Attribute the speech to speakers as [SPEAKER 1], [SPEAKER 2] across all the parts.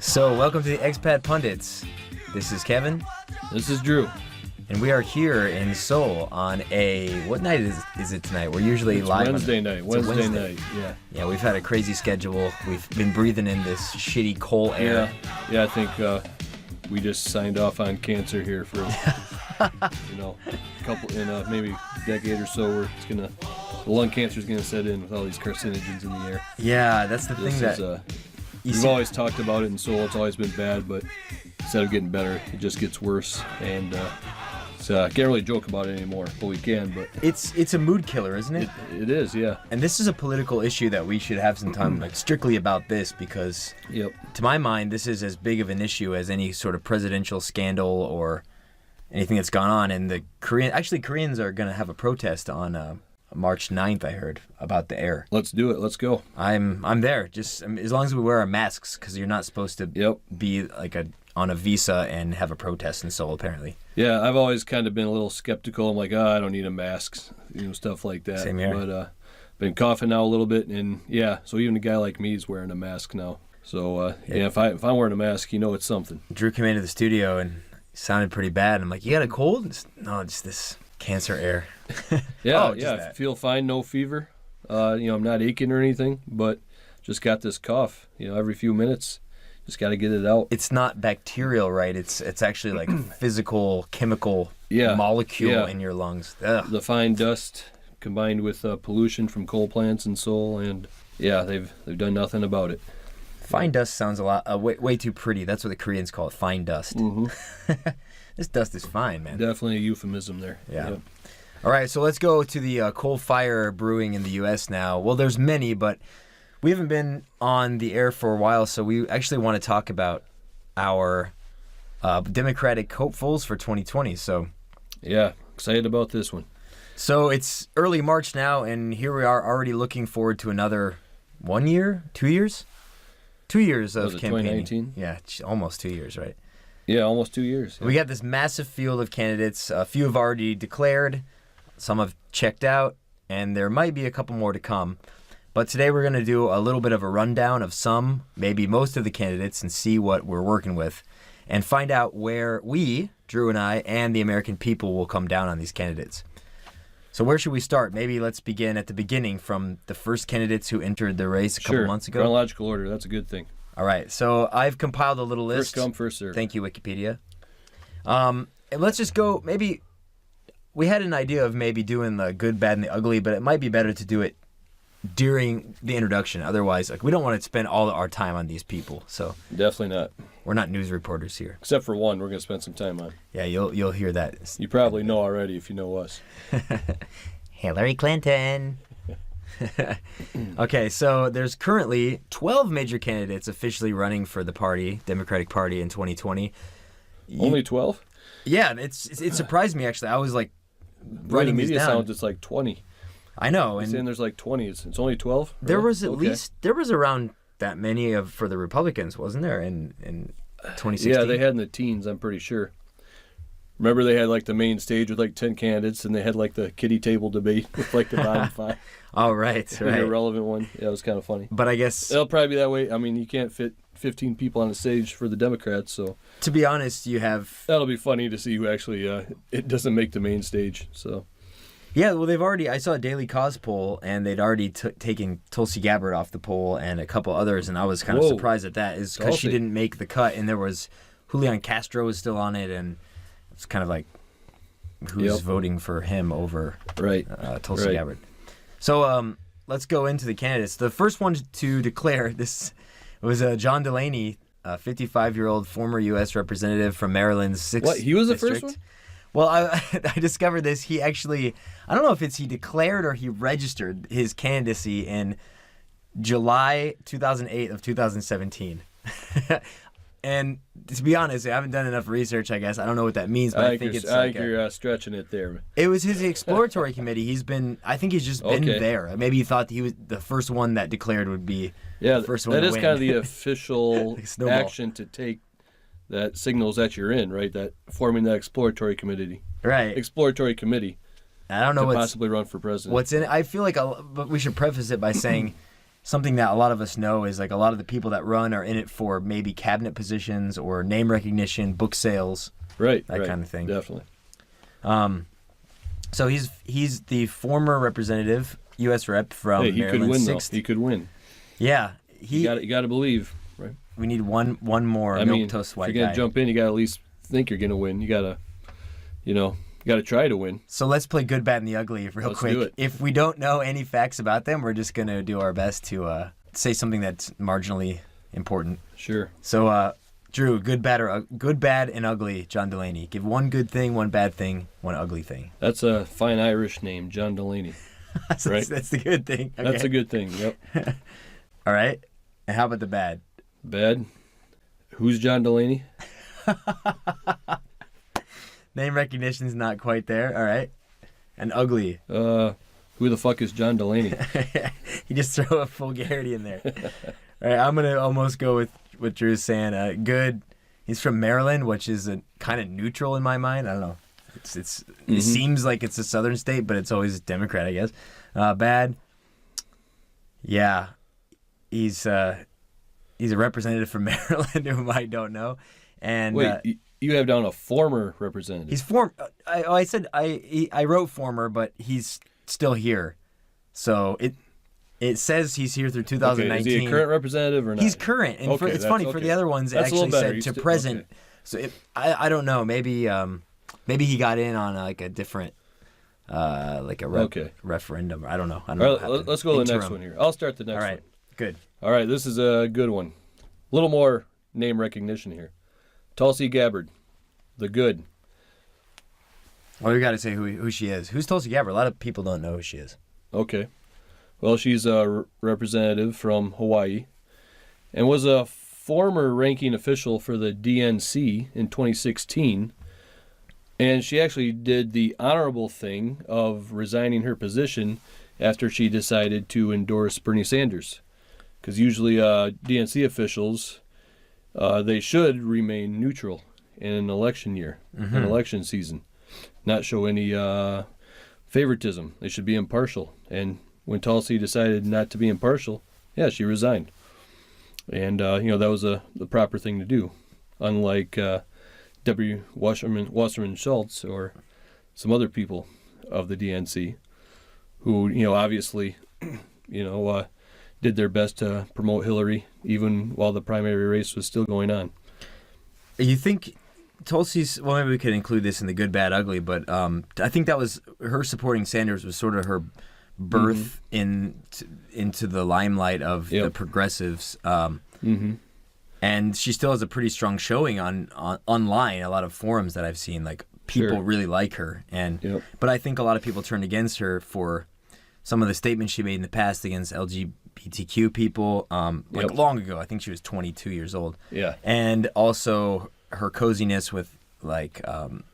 [SPEAKER 1] So, welcome to the Expat Pundits. This is Kevin.
[SPEAKER 2] This is Drew.
[SPEAKER 1] And we are here in Seoul on what night is it tonight? We're usually
[SPEAKER 2] It's
[SPEAKER 1] live
[SPEAKER 2] Wednesday
[SPEAKER 1] on
[SPEAKER 2] night. Wednesday night, yeah.
[SPEAKER 1] Yeah, we've had a crazy schedule. We've been breathing in this shitty coal air.
[SPEAKER 2] Yeah, I think we just signed off on cancer here for, maybe a decade or so where the lung cancer is going to set in with all these carcinogens in the air.
[SPEAKER 1] Yeah, that's the thing that...
[SPEAKER 2] We've always talked about it in Seoul. It's always been bad, but instead of getting better, it just gets worse. And I can't really joke about it anymore, but we can. But
[SPEAKER 1] it's a mood killer, isn't it?
[SPEAKER 2] It is, yeah.
[SPEAKER 1] And this is a political issue that we should have some time strictly about this because, to my mind, this is as big of an issue as any sort of presidential scandal or anything that's gone on. And Koreans are going to have a protest on March 9th, I heard, about the air.
[SPEAKER 2] Let's do it. Let's go.
[SPEAKER 1] I'm there. Just as long as we wear our masks, because you're not supposed to be on a visa and have a protest in Seoul, apparently.
[SPEAKER 2] Yeah, I've always kind of been a little skeptical. I'm like, I don't need a mask, stuff like that.
[SPEAKER 1] Same here.
[SPEAKER 2] But been coughing now a little bit, and so even a guy like me is wearing a mask now. So if I'm wearing a mask, it's something.
[SPEAKER 1] Drew came into the studio and sounded pretty bad. I'm like, you got a cold? No, just this cancer air.
[SPEAKER 2] I feel fine, no fever. I'm not aching or anything, but just got this cough. Every few minutes, just got to get it out.
[SPEAKER 1] It's not bacterial, right? It's actually like physical, chemical molecule in your lungs. Ugh.
[SPEAKER 2] The fine dust combined with pollution from coal plants in Seoul, and they've done nothing about it.
[SPEAKER 1] Fine dust sounds a lot way too pretty. That's what the Koreans call it, fine dust.
[SPEAKER 2] Mm-hmm.
[SPEAKER 1] This dust is fine, man.
[SPEAKER 2] Definitely a euphemism there.
[SPEAKER 1] Yeah.
[SPEAKER 2] Yep.
[SPEAKER 1] All right, so let's go to the coal fire brewing in the U.S. now. Well, there's many, but we haven't been on the air for a while, so we actually want to talk about our Democratic hopefuls for 2020. So,
[SPEAKER 2] yeah, excited about this one.
[SPEAKER 1] So it's early March now, and here we are already looking forward to another 1 year, 2 years? 2 years of campaigning.
[SPEAKER 2] 2019?
[SPEAKER 1] Yeah, almost 2 years, right?
[SPEAKER 2] Yeah, almost 2 years. Yeah.
[SPEAKER 1] We got this massive field of candidates. A few have already declared. Some have checked out, and there might be a couple more to come. But today we're going to do a little bit of a rundown of some, maybe most of the candidates, and see what we're working with, and find out where we, Drew and I, and the American people will come down on these candidates. So where should we start? Maybe let's begin at the beginning from the first candidates who entered the race a couple months ago.
[SPEAKER 2] Chronological order, that's a good thing.
[SPEAKER 1] All right, so I've compiled a little list.
[SPEAKER 2] First come, first serve.
[SPEAKER 1] Thank you, Wikipedia. And let's just go, maybe... We had an idea of maybe doing the good, bad, and the ugly, but it might be better to do it during the introduction. Otherwise, we don't want to spend all our time on these people. So
[SPEAKER 2] definitely not.
[SPEAKER 1] We're not news reporters here.
[SPEAKER 2] Except for one we're going to spend some time on.
[SPEAKER 1] Yeah, you'll hear that.
[SPEAKER 2] You probably know already if you know us.
[SPEAKER 1] Hillary Clinton. Okay, so there's currently 12 major candidates officially running for the party, Democratic Party, in 2020.
[SPEAKER 2] Only 12?
[SPEAKER 1] Yeah, it surprised me, actually. I was like, writing these down.
[SPEAKER 2] Media sounds it's like 20.
[SPEAKER 1] I know.
[SPEAKER 2] And saying there's like 20. It's only 12?
[SPEAKER 1] There was there was around that many for the Republicans, wasn't there, in 2016?
[SPEAKER 2] Yeah, they had in the teens, I'm pretty sure. Remember they had like the main stage with like 10 candidates, and they had like the kiddie table debate with like the bottom five.
[SPEAKER 1] Oh, right.
[SPEAKER 2] The irrelevant one. Yeah, it was kind of funny.
[SPEAKER 1] But I guess...
[SPEAKER 2] It'll probably be that way. I mean, you can't fit 15 people on the stage for the Democrats, so...
[SPEAKER 1] To be honest, you have...
[SPEAKER 2] That'll be funny to see who actually... it doesn't make the main stage, so...
[SPEAKER 1] Yeah, well, they've already... I saw a Daily Cause poll, and they'd already taken Tulsi Gabbard off the poll and a couple others, and I was kind of surprised at that, is because she didn't make the cut, and there was... Julian Castro was still on it, and it's kind of like... Who's voting for him over Tulsi Gabbard? So, let's go into the candidates. The first one to declare this was John Delaney, a 55-year-old former U.S. representative from Maryland's 6th
[SPEAKER 2] What, he was the
[SPEAKER 1] district.
[SPEAKER 2] first one?
[SPEAKER 1] Well, I discovered this. He actually, I don't know if he declared or he registered his candidacy in July 2008 of 2017. And to be honest, I haven't done enough research, I guess. I don't know what that means, but I think
[SPEAKER 2] you're stretching it there.
[SPEAKER 1] It was his exploratory committee. I think he's just been there. Maybe he thought he was the first one that declared would be the first one to win.
[SPEAKER 2] That is kind of the official action to take that signals that you're in, right? That forming that exploratory committee.
[SPEAKER 1] Right.
[SPEAKER 2] Exploratory committee.
[SPEAKER 1] I don't know
[SPEAKER 2] to possibly run for president.
[SPEAKER 1] What's in it. I feel like but we should preface it by saying something that a lot of us know is like a lot of the people that run are in it for maybe cabinet positions or name recognition, book sales,
[SPEAKER 2] right,
[SPEAKER 1] that kind of thing.
[SPEAKER 2] Definitely.
[SPEAKER 1] So he's the former representative, U.S. rep from
[SPEAKER 2] Hey, he
[SPEAKER 1] Maryland.
[SPEAKER 2] could win
[SPEAKER 1] 6th.
[SPEAKER 2] though. He could win.
[SPEAKER 1] Yeah,
[SPEAKER 2] You got to believe, right?
[SPEAKER 1] We need one more milquetoast white
[SPEAKER 2] if you're gonna
[SPEAKER 1] guy.
[SPEAKER 2] jump in, you got to at least think you're gonna win. You got to try to win.
[SPEAKER 1] So let's play good, bad, and the ugly real
[SPEAKER 2] Let's
[SPEAKER 1] quick.
[SPEAKER 2] do it.
[SPEAKER 1] If we don't know any facts about them, we're just gonna do our best to say something that's marginally important.
[SPEAKER 2] Sure.
[SPEAKER 1] So, Drew, good, bad, and ugly. John Delaney. Give one good thing, one bad thing, one ugly thing.
[SPEAKER 2] That's a fine Irish name, John Delaney. Right.
[SPEAKER 1] That's the good thing. Okay.
[SPEAKER 2] That's a good thing. Yep.
[SPEAKER 1] All right. And how about the bad?
[SPEAKER 2] Bad. Who's John Delaney?
[SPEAKER 1] Name recognition's not quite there. All right. And ugly.
[SPEAKER 2] Who the fuck is John Delaney?
[SPEAKER 1] You just throw a vulgarity in there. All right. I'm gonna almost go with what Drew's saying. Good. He's from Maryland, which is a kind of neutral in my mind. I don't know. It seems like it's a southern state, but it's always Democrat, I guess. Bad. Yeah. He's a representative from Maryland whom I don't know. And
[SPEAKER 2] wait, you have down a former representative.
[SPEAKER 1] He's I said I wrote former, but he's still here. So it says he's here through 2019.
[SPEAKER 2] Okay, is he a current representative or not?
[SPEAKER 1] He's current, and
[SPEAKER 2] okay,
[SPEAKER 1] it's funny for the other ones. It actually said to present.
[SPEAKER 2] Okay.
[SPEAKER 1] So I don't know. Maybe he got in on like a different referendum. I don't know.
[SPEAKER 2] All right, let's go to the next one here. I'll start the next one.
[SPEAKER 1] All right, good.
[SPEAKER 2] All right, this is a good one. A little more name recognition here. Tulsi Gabbard, the good.
[SPEAKER 1] Well, we got to say who she is. Who's Tulsi Gabbard? A lot of people don't know who she is.
[SPEAKER 2] Okay. Well, she's a representative from Hawaii and was a former ranking official for the DNC in 2016. And she actually did the honorable thing of resigning her position after she decided to endorse Bernie Sanders. Because usually DNC officials, they should remain neutral in an election year, an election season, not show any favoritism. They should be impartial. And when Tulsi decided not to be impartial, yeah, she resigned. And, that was the proper thing to do, unlike W. Wasserman Schultz or some other people of the DNC who, obviously, did their best to promote Hillary even while the primary race was still going on.
[SPEAKER 1] You think Tulsi's, well, maybe we could include this in the good, bad, ugly, but I think that was her supporting Sanders was sort of her birth into the limelight of the progressives. And she still has a pretty strong showing on online, a lot of forums that I've seen. Like, people really like her. But I think a lot of people turned against her for some of the statements she made in the past against LGBTQ people, long ago. I think she was 22 years old. Yeah. And also her coziness with,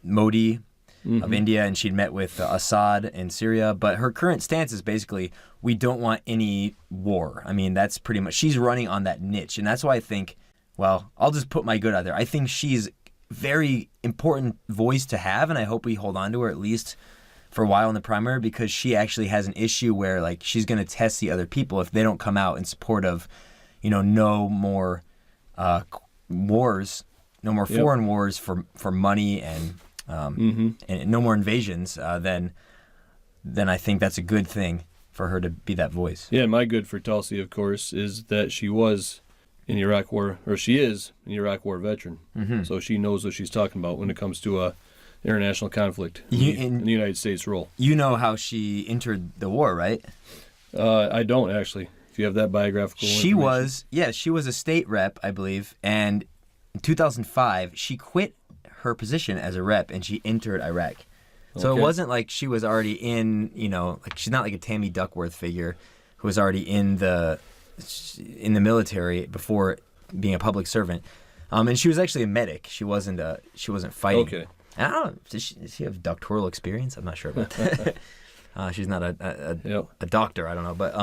[SPEAKER 1] Modi of India, and she'd met with Assad in Syria. But her current stance is basically, we don't want any war. I mean, that's pretty much, she's running on that niche. And that's why I think, well, I'll just put my good out there. I think she's very important voice to have, and I hope we hold on to her at least for a while in the primary, because she actually has an issue where she's going to test the other people if they don't come out in support of, no more wars, no more foreign wars for money and no more invasions. Then I think that's a good thing for her to be that voice.
[SPEAKER 2] Yeah, and my good for Tulsi, of course, is that she was in the Iraq War, or she is an Iraq War veteran. So she knows what she's talking about when it comes to international conflict in the United States role. You know
[SPEAKER 1] how she entered the war, right?
[SPEAKER 2] I don't, actually. If you have that biographical
[SPEAKER 1] she was a state rep, I believe, and in 2005 she quit her position as a rep and she entered Iraq. So it wasn't like she was already in, she's not like a Tammy Duckworth figure who was already in the military before being a public servant. And she was actually a medic. She wasn't fighting.
[SPEAKER 2] Okay.
[SPEAKER 1] I don't know. Does she have doctoral experience? I'm not sure about that. She's not a doctor. I don't know. But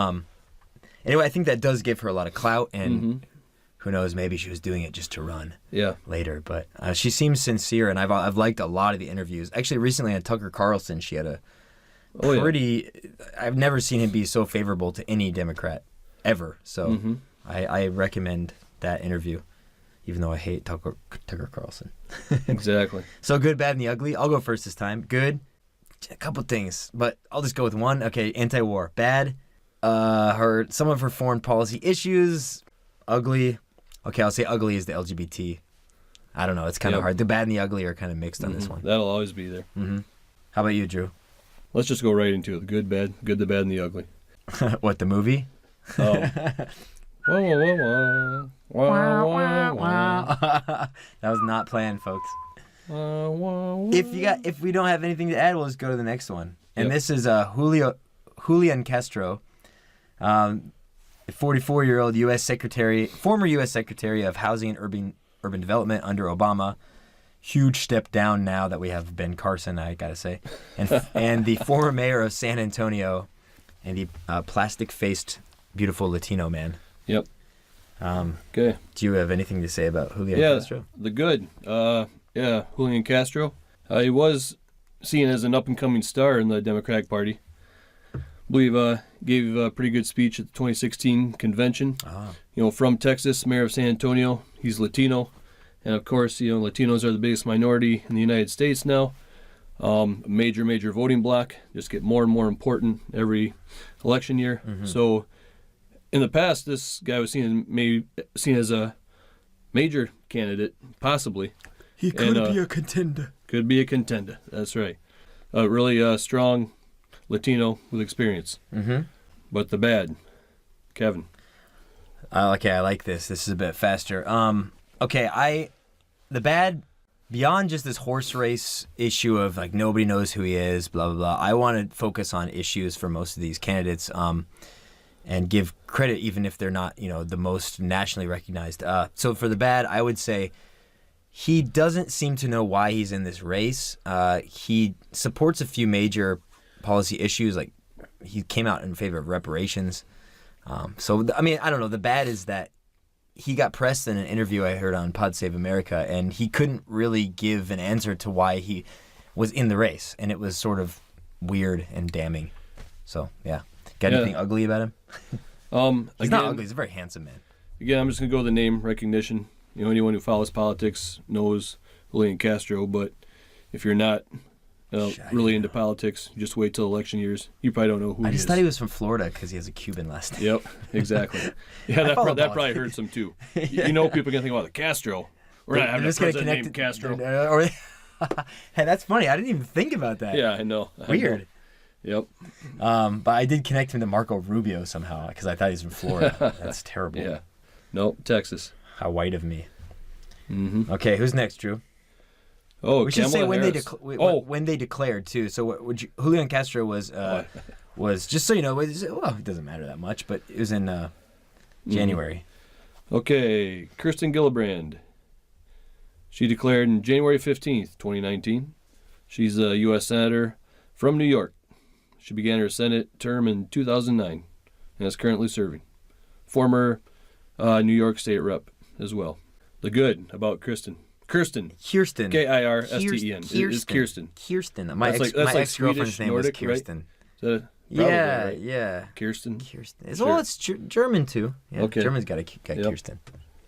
[SPEAKER 1] anyway, I think that does give her a lot of clout, and who knows, maybe she was doing it just to run later. But she seems sincere, and I've liked a lot of the interviews. Actually, recently on Tucker Carlson, she had a pretty... I've never seen him be so favorable to any Democrat ever. So I recommend that interview, even though I hate Tucker Carlson.
[SPEAKER 2] Exactly.
[SPEAKER 1] So good, bad, and the ugly. I'll go first this time. Good, a couple things, but I'll just go with one. Okay, anti-war. Bad, some of her foreign policy issues. Ugly. Okay, I'll say ugly is the LGBT. I don't know. It's kind of hard. The bad and the ugly are kind of mixed on this one.
[SPEAKER 2] That'll always be there.
[SPEAKER 1] How about you, Drew?
[SPEAKER 2] Let's just go right into it. The good, the bad, and the ugly.
[SPEAKER 1] What, the movie?
[SPEAKER 2] Wah, wah, wah, wah, wah.
[SPEAKER 1] That was not planned, folks. If we don't have anything to add, we'll just go to the next one. And this is Julian Castro, 44-year-old former U.S. Secretary of Housing and Urban Development under Obama. Huge step down now that we have Ben Carson, I gotta say, and the former mayor of San Antonio, and the plastic-faced, beautiful Latino man.
[SPEAKER 2] Yep. Okay.
[SPEAKER 1] Do you have anything to say about Julian Castro?
[SPEAKER 2] The good. Julian Castro. He was seen as an up-and-coming star in the Democratic Party. I believe gave a pretty good speech at the 2016 convention. From Texas, mayor of San Antonio. He's Latino. And of course, Latinos are the biggest minority in the United States now. Major voting bloc. Just get more and more important every election year. So in the past, this guy was seen as a major candidate, possibly.
[SPEAKER 1] He could be a contender.
[SPEAKER 2] Could be a contender. That's right. A really strong Latino with experience. But the bad, Kevin.
[SPEAKER 1] Okay, I like this. This is a bit faster. The bad, beyond just this horse race issue of like nobody knows who he is, blah blah blah. I want to focus on issues for most of these candidates, and give credit even if they're not, the most nationally recognized. So for the bad, I would say he doesn't seem to know why he's in this race. He supports a few major policy issues, like he came out in favor of reparations. I don't know. The bad is that he got pressed in an interview I heard on Pod Save America, and he couldn't really give an answer to why he was in the race, and it was sort of weird and damning. So, yeah. Got anything ugly about him? He's not ugly. He's a very handsome man.
[SPEAKER 2] Again, I'm just going to go with the name recognition. Anyone who follows politics knows Julian Castro, but if you're not really into politics, just wait till election years. You probably don't know who he is.
[SPEAKER 1] I just thought he was from Florida because he has a Cuban last name.
[SPEAKER 2] Yep, exactly. Yeah, that probably hurts him too. People are going to think about the Castro. We're not having a president named Castro.
[SPEAKER 1] Hey, that's funny. I didn't even think about that.
[SPEAKER 2] Yeah, I know.
[SPEAKER 1] Weird.
[SPEAKER 2] Yep.
[SPEAKER 1] But I did connect him to Marco Rubio somehow because I thought he's from Florida. That's terrible.
[SPEAKER 2] Yeah. Nope, Texas.
[SPEAKER 1] How white of me. Okay, who's next, Drew?
[SPEAKER 2] Oh,
[SPEAKER 1] we should say when
[SPEAKER 2] Harris.
[SPEAKER 1] when they declared too. So Julian Castro was just so you know. It doesn't matter that much, but it was in January.
[SPEAKER 2] Okay, Kirsten Gillibrand. She declared on January 15th, 2019. She's a U.S. Senator from New York. She began her Senate term in 2009 and is currently serving. Former New York State Rep as well. The good about Kirsten. Kirsten.
[SPEAKER 1] Kirsten.
[SPEAKER 2] K-I-R-S-T-E-N. It's Kirsten.
[SPEAKER 1] Kirsten. My ex-girlfriend's name was Kirsten.
[SPEAKER 2] Right?
[SPEAKER 1] Yeah.
[SPEAKER 2] Kirsten.
[SPEAKER 1] Sure. Well, it's German too. Yeah, okay. German's got Kirsten.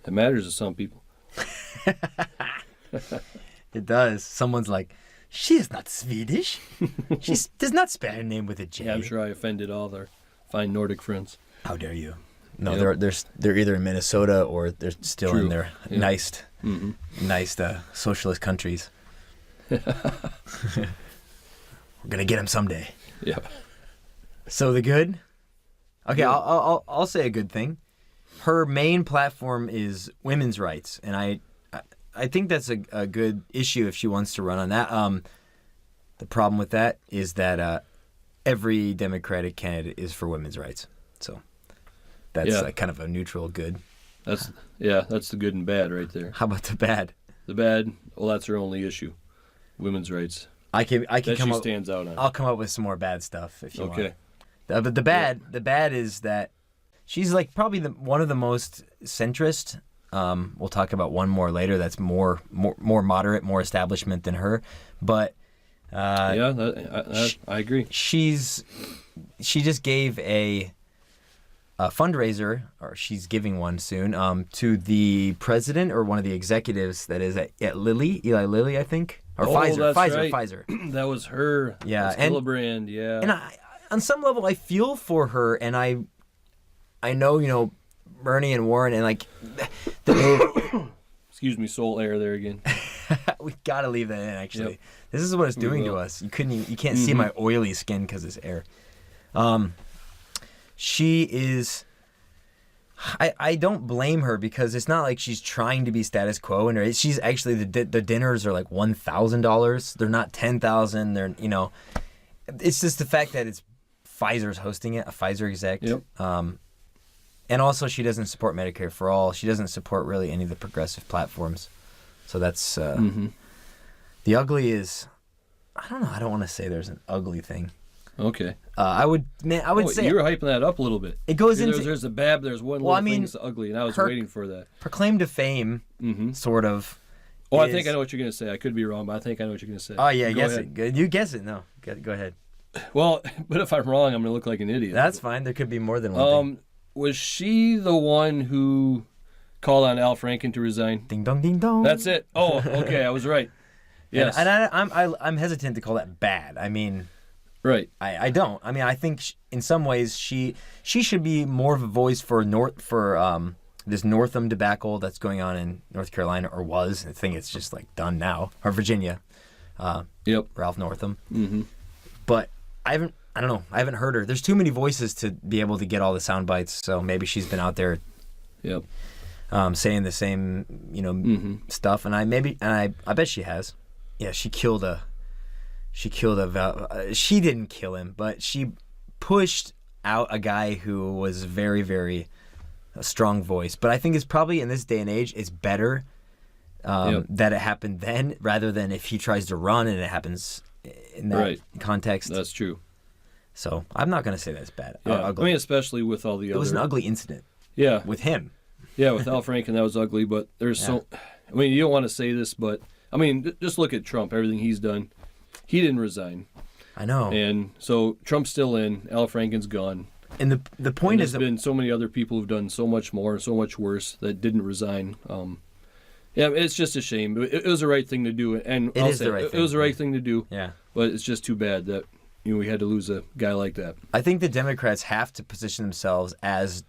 [SPEAKER 2] It matters to some people.
[SPEAKER 1] It does. Someone's like, she is not Swedish. She does not spell her name with a J.
[SPEAKER 2] Yeah, I'm sure I offended all their fine Nordic friends.
[SPEAKER 1] How dare you? No, they're either in Minnesota or they're still in their nice socialist countries. We're gonna get them someday.
[SPEAKER 2] Yeah.
[SPEAKER 1] So the good. Okay, I'll say a good thing. Her main platform is women's rights, and I think that's a good issue if she wants to run on that. The problem with that is that every Democratic candidate is for women's rights, so. That's kind of a neutral good.
[SPEAKER 2] That's the good and bad right there.
[SPEAKER 1] How about the bad?
[SPEAKER 2] The bad, well, that's her only issue. Women's rights.
[SPEAKER 1] I can
[SPEAKER 2] that
[SPEAKER 1] come
[SPEAKER 2] she
[SPEAKER 1] up.
[SPEAKER 2] Stands out on.
[SPEAKER 1] I'll come up with some more bad stuff if you want.
[SPEAKER 2] Okay.
[SPEAKER 1] But the bad is that she's like probably one of the most centrist. We'll talk about one more later. That's more moderate, more establishment than her. But
[SPEAKER 2] I agree.
[SPEAKER 1] She just gave a fundraiser, or she's giving one soon, to the president or one of the executives that is at Eli Lilly, I think. Or Pfizer.
[SPEAKER 2] Right.
[SPEAKER 1] Pfizer.
[SPEAKER 2] That was her.
[SPEAKER 1] Yeah.
[SPEAKER 2] And Gillibrand, yeah.
[SPEAKER 1] And on some level, I feel for her, and I know, Bernie and Warren, and like...
[SPEAKER 2] Excuse me, soul air there again.
[SPEAKER 1] We gotta leave that in, actually.
[SPEAKER 2] Yep.
[SPEAKER 1] This is what it's doing to us. You can't see my oily skin because it's air. She is... I don't blame her, because it's not like she's trying to be status quo, and she's actually, the dinners are like $1,000. They're not $10,000. They're, it's just the fact that it's Pfizer's hosting it, a Pfizer exec.
[SPEAKER 2] Yep.
[SPEAKER 1] And also, she doesn't support Medicare for All. She doesn't support really any of the progressive platforms. So that's the ugly is, I don't know. I don't want to say there's an ugly thing.
[SPEAKER 2] Okay.
[SPEAKER 1] I would say
[SPEAKER 2] you were hyping that up a little bit.
[SPEAKER 1] It goes into
[SPEAKER 2] there's a bad, there's one little thing that's ugly, and I was waiting for that.
[SPEAKER 1] Her claim to fame, sort of.
[SPEAKER 2] Oh, I think I know what you're going to say. I could be wrong, but I think I know what you're going to say.
[SPEAKER 1] Oh yeah, guess it. Good. You guess it. No, go ahead.
[SPEAKER 2] Well, but if I'm wrong, I'm going to look like an idiot.
[SPEAKER 1] That's fine. There could be more than one thing.
[SPEAKER 2] Was she the one who called on Al Franken to resign?
[SPEAKER 1] Ding dong, ding dong.
[SPEAKER 2] That's it. Oh, okay, I was right. Yes.
[SPEAKER 1] And I'm hesitant to call that bad. I mean,
[SPEAKER 2] right.
[SPEAKER 1] I don't. I mean, I think in some ways she should be more of a voice for this Northam debacle that's going on in North Carolina, or was. I think it's just like done now, or Virginia.
[SPEAKER 2] Yep.
[SPEAKER 1] Ralph Northam.
[SPEAKER 2] Mm-hmm.
[SPEAKER 1] But I don't know. I haven't heard her. There's too many voices to be able to get all the sound bites. So maybe she's been out there,
[SPEAKER 2] yep,
[SPEAKER 1] saying the same, stuff. And I bet she has. Yeah, she didn't kill him, but she pushed out a guy who was very, very a strong voice. But I think it's probably, in this day and age, it's better that it happened then, rather than if he tries to run and it happens in that context.
[SPEAKER 2] That's true.
[SPEAKER 1] So I'm not going to say that's bad.
[SPEAKER 2] Yeah.
[SPEAKER 1] Ugly.
[SPEAKER 2] I mean, especially with all the
[SPEAKER 1] It was an ugly incident.
[SPEAKER 2] Yeah.
[SPEAKER 1] With him.
[SPEAKER 2] Yeah, with Al Franken, that was ugly. But there's I mean, you don't want to say this, but I mean, just look at Trump. Everything he's done, he didn't resign.
[SPEAKER 1] I know.
[SPEAKER 2] And so Trump's still in. Al Franken's gone.
[SPEAKER 1] And the point is,
[SPEAKER 2] there's been so many other people who've done so much more, so much worse, that didn't resign. Yeah, it's just a shame. It was the right thing to do, and
[SPEAKER 1] it was the right
[SPEAKER 2] thing to do.
[SPEAKER 1] Yeah,
[SPEAKER 2] but it's just too bad that we had to lose a guy like that.
[SPEAKER 1] I think the Democrats have to position themselves as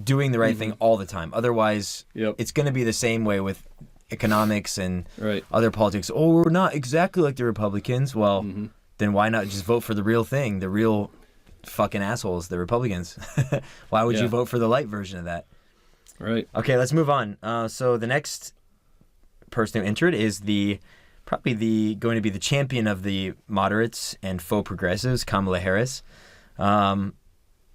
[SPEAKER 1] doing the right thing all the time. Otherwise, it's going to be the same way with economics and other politics. Oh, we're not exactly like the Republicans. Well, then why not just vote for the real thing, the real fucking assholes, the Republicans? Why would you vote for the light version of that?
[SPEAKER 2] Right.
[SPEAKER 1] Okay, let's move on. So the next person who entered is going to be the champion of the moderates and faux progressives, Kamala Harris. That's